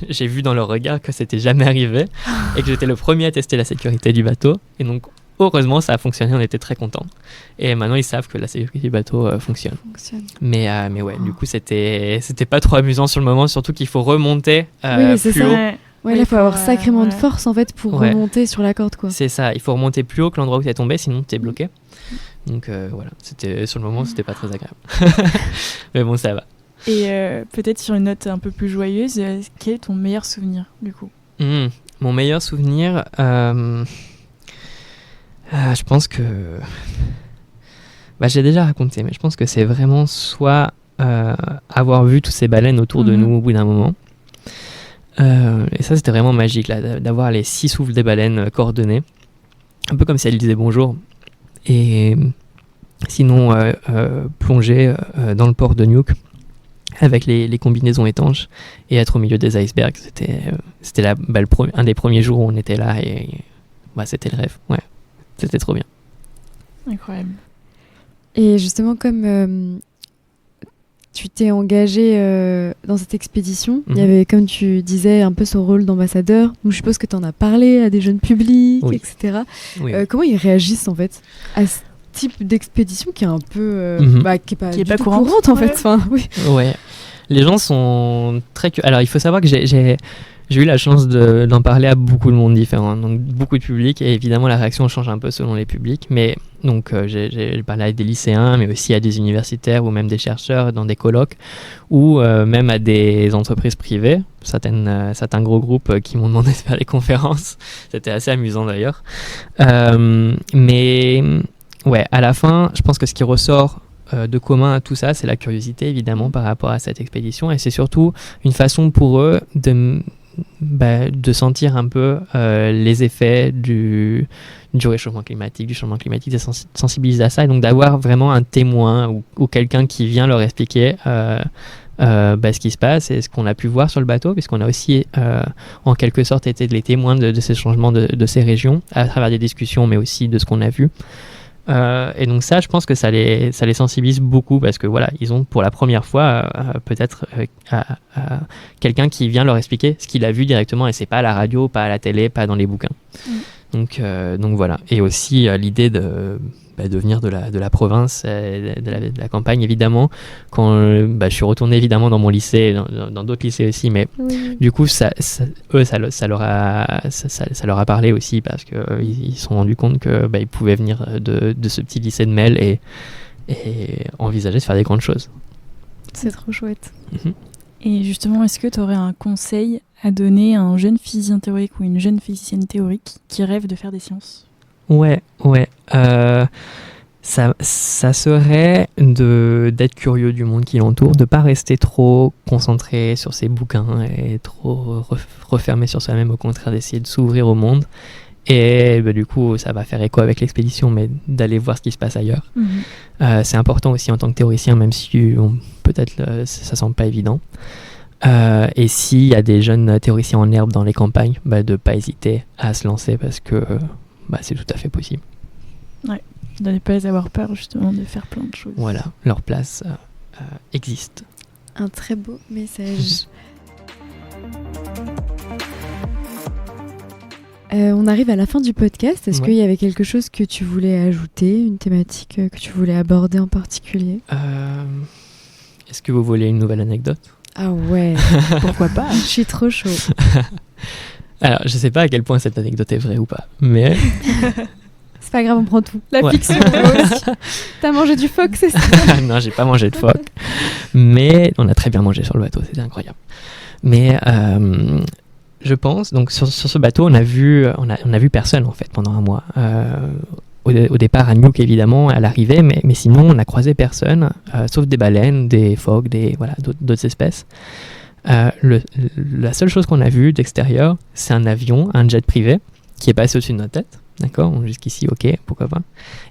J'ai vu dans leur regard que c'était jamais arrivé et que j'étais le premier à tester la sécurité du bateau. Et donc, heureusement, ça a fonctionné. On était très contents. Et maintenant, ils savent que la sécurité du bateau fonctionne. Mais ouais, du coup, c'était pas trop amusant sur le moment, surtout qu'il faut remonter plus haut. Ouais, là, il faut avoir sacrément de force en fait pour remonter sur la corde, quoi. C'est ça, il faut remonter plus haut que l'endroit où tu es tombé, sinon tu es bloqué. Donc voilà, sur le moment, c'était pas très agréable. Mais bon, ça va. Et peut-être sur une note un peu plus joyeuse, quel est ton meilleur souvenir du coup? Mon meilleur souvenir, je pense que... j'ai déjà raconté, mais je pense que c'est vraiment soit avoir vu toutes ces baleines autour de nous au bout d'un moment. Et ça, c'était vraiment magique, là, d'avoir les 6 souffles des baleines coordonnés. Un peu comme si elles disaient bonjour. Et sinon, plonger dans le port de Nuuk avec les combinaisons étanches et être au milieu des icebergs. C'était un des premiers jours où on était là et c'était le rêve. Ouais, c'était trop bien. Incroyable. Et justement, comme tu t'es engagé dans cette expédition, il y avait, comme tu disais, un peu ce rôle d'ambassadeur. Donc, je suppose que tu en as parlé à des jeunes publics, etc. Oui. Comment ils réagissent en fait à ce type d'expédition qui est un peu qui est pas courante en fait. Enfin, Ouais. Les gens sont très alors il faut savoir que j'ai eu la chance d'en parler à beaucoup de monde différent, donc beaucoup de publics, et évidemment la réaction change un peu selon les publics, mais donc j'ai parlé à des lycéens, mais aussi à des universitaires ou même des chercheurs dans des colloques, ou même à des entreprises privées, certains gros groupes qui m'ont demandé de faire des conférences. C'était assez amusant d'ailleurs. Mais ouais, à la fin, je pense que ce qui ressort de commun à tout ça, c'est la curiosité évidemment par rapport à cette expédition, et c'est surtout une façon pour eux de sentir un peu les effets du réchauffement climatique, du changement climatique, de sensibiliser à ça, et donc d'avoir vraiment un témoin ou quelqu'un qui vient leur expliquer ce qui se passe et ce qu'on a pu voir sur le bateau, puisqu'on a aussi en quelque sorte été les témoins de ces changements de ces régions à travers des discussions, mais aussi de ce qu'on a vu. Et donc ça, je pense que ça les sensibilise beaucoup, parce que voilà, ils ont pour la première fois peut-être quelqu'un qui vient leur expliquer ce qu'il a vu directement, et c'est pas à la radio, pas à la télé, pas dans les bouquins. Donc voilà. Et aussi l'idée de venir de la province, de la campagne évidemment. Quand je suis retourné évidemment dans mon lycée, dans d'autres lycées aussi, mais du coup ça leur a parlé aussi, parce que ils se sont rendus compte que ils pouvaient venir de ce petit lycée de Mel et envisager de faire des grandes choses. C'est trop chouette. Et justement, est-ce que tu aurais un conseil à donner à un jeune physicien théorique ou une jeune physicienne théorique qui rêve de faire des sciences ? Ouais. Ça serait d'être curieux du monde qui l'entoure, de ne pas rester trop concentré sur ses bouquins et trop refermé sur soi-même, au contraire d'essayer de s'ouvrir au monde. Et du coup, ça va faire écho avec l'expédition, mais d'aller voir ce qui se passe ailleurs. C'est important aussi en tant que théoricien, même si peut-être ça semble pas évident. Et s'il y a des jeunes théoriciens en herbe dans les campagnes, de ne pas hésiter à se lancer parce que c'est tout à fait possible. Ouais, de ne pas avoir peur justement de faire plein de choses. Voilà, leur place existe. Un très beau message. On arrive à la fin du podcast. Est-ce qu'il y avait quelque chose que tu voulais ajouter, une thématique que tu voulais aborder en particulier ? Est-ce que vous voulez une nouvelle anecdote ? Ah ouais, pourquoi pas ? Je suis trop chaud. Alors, je sais pas à quel point cette anecdote est vraie ou pas, mais... C'est pas grave, on prend tout. La Ouais. fiction aussi. T'as mangé du phoque, c'est ça ? Non, j'ai pas mangé de phoque, mais on a très bien mangé sur le bateau, c'était incroyable. Mais je pense, donc sur ce bateau, on a vu personne en fait pendant un mois. Au départ à Nuuk évidemment, à l'arrivée, mais sinon on n'a croisé personne, sauf des baleines, des phoques, d'autres espèces. La seule chose qu'on a vue d'extérieur, c'est un avion, un jet privé, qui est passé au-dessus de notre tête. D'accord, jusqu'ici, ok, pourquoi pas.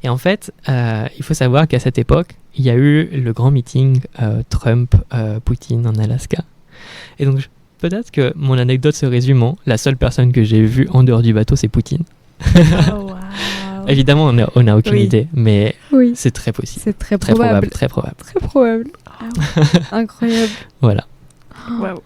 Et en fait, il faut savoir qu'à cette époque, il y a eu le grand meeting Trump-Poutine en Alaska. Et donc, peut-être que mon anecdote se résume en la seule personne que j'ai vue en dehors du bateau, c'est Poutine. Oh, wow. Évidemment, on n'a aucune idée, mais Oui. c'est très possible. C'est très Très probable. très probable. Très probable. Incroyable. Voilà. Waouh.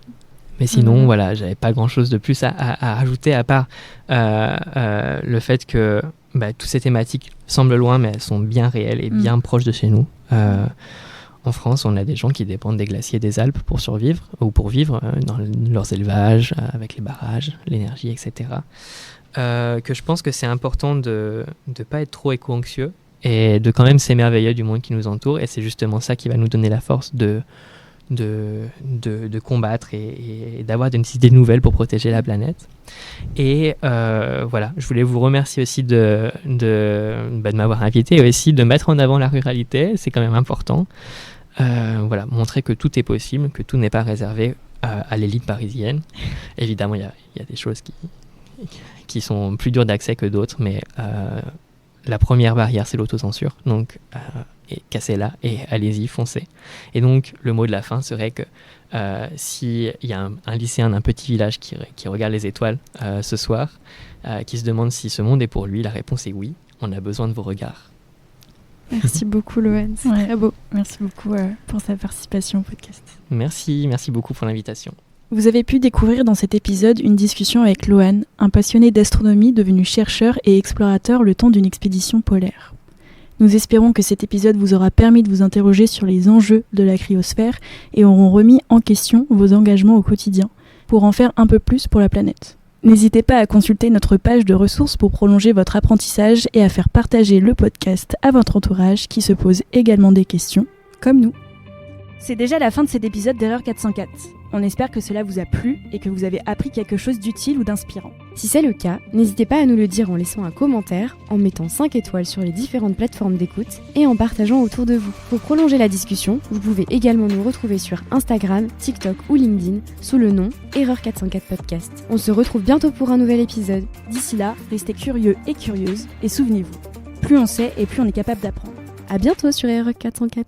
Mais sinon, voilà, j'avais pas grand-chose de plus à rajouter à part le fait que toutes ces thématiques semblent loin, mais elles sont bien réelles et bien proches de chez nous. En France, on a des gens qui dépendent des glaciers des Alpes pour survivre ou pour vivre dans leurs élevages, avec les barrages, l'énergie, etc. Que je pense que c'est important de ne pas être trop éco-anxieux et de quand même s'émerveiller du monde qui nous entoure. Et c'est justement ça qui va nous donner la force de combattre et d'avoir des idées nouvelles pour protéger la planète. Et voilà, je voulais vous remercier aussi de m'avoir invité et aussi de mettre en avant la ruralité, c'est quand même important. Voilà, montrer que tout est possible, que tout n'est pas réservé à l'élite parisienne. Évidemment, il y a des choses qui sont plus dures d'accès que d'autres, mais la première barrière, c'est l'autocensure. Donc, cassez-la et allez-y, foncez. Et donc, le mot de la fin serait que s'il y a un lycéen d'un petit village qui regarde les étoiles ce soir, qui se demande si ce monde est pour lui, la réponse est oui, on a besoin de vos regards. Merci beaucoup, Loane, c'est très beau. Merci beaucoup pour sa participation au podcast. Merci beaucoup pour l'invitation. Vous avez pu découvrir dans cet épisode une discussion avec Loane, un passionné d'astronomie devenu chercheur et explorateur le temps d'une expédition polaire. Nous espérons que cet épisode vous aura permis de vous interroger sur les enjeux de la cryosphère et auront remis en question vos engagements au quotidien pour en faire un peu plus pour la planète. N'hésitez pas à consulter notre page de ressources pour prolonger votre apprentissage et à faire partager le podcast à votre entourage qui se pose également des questions, comme nous. C'est déjà la fin de cet épisode d'Erreur 404. On espère que cela vous a plu et que vous avez appris quelque chose d'utile ou d'inspirant. Si c'est le cas, n'hésitez pas à nous le dire en laissant un commentaire, en mettant 5 étoiles sur les différentes plateformes d'écoute et en partageant autour de vous. Pour prolonger la discussion, vous pouvez également nous retrouver sur Instagram, TikTok ou LinkedIn sous le nom Erreur 404 Podcast. On se retrouve bientôt pour un nouvel épisode. D'ici là, restez curieux et curieuses et souvenez-vous, plus on sait et plus on est capable d'apprendre. À bientôt sur Erreur 404.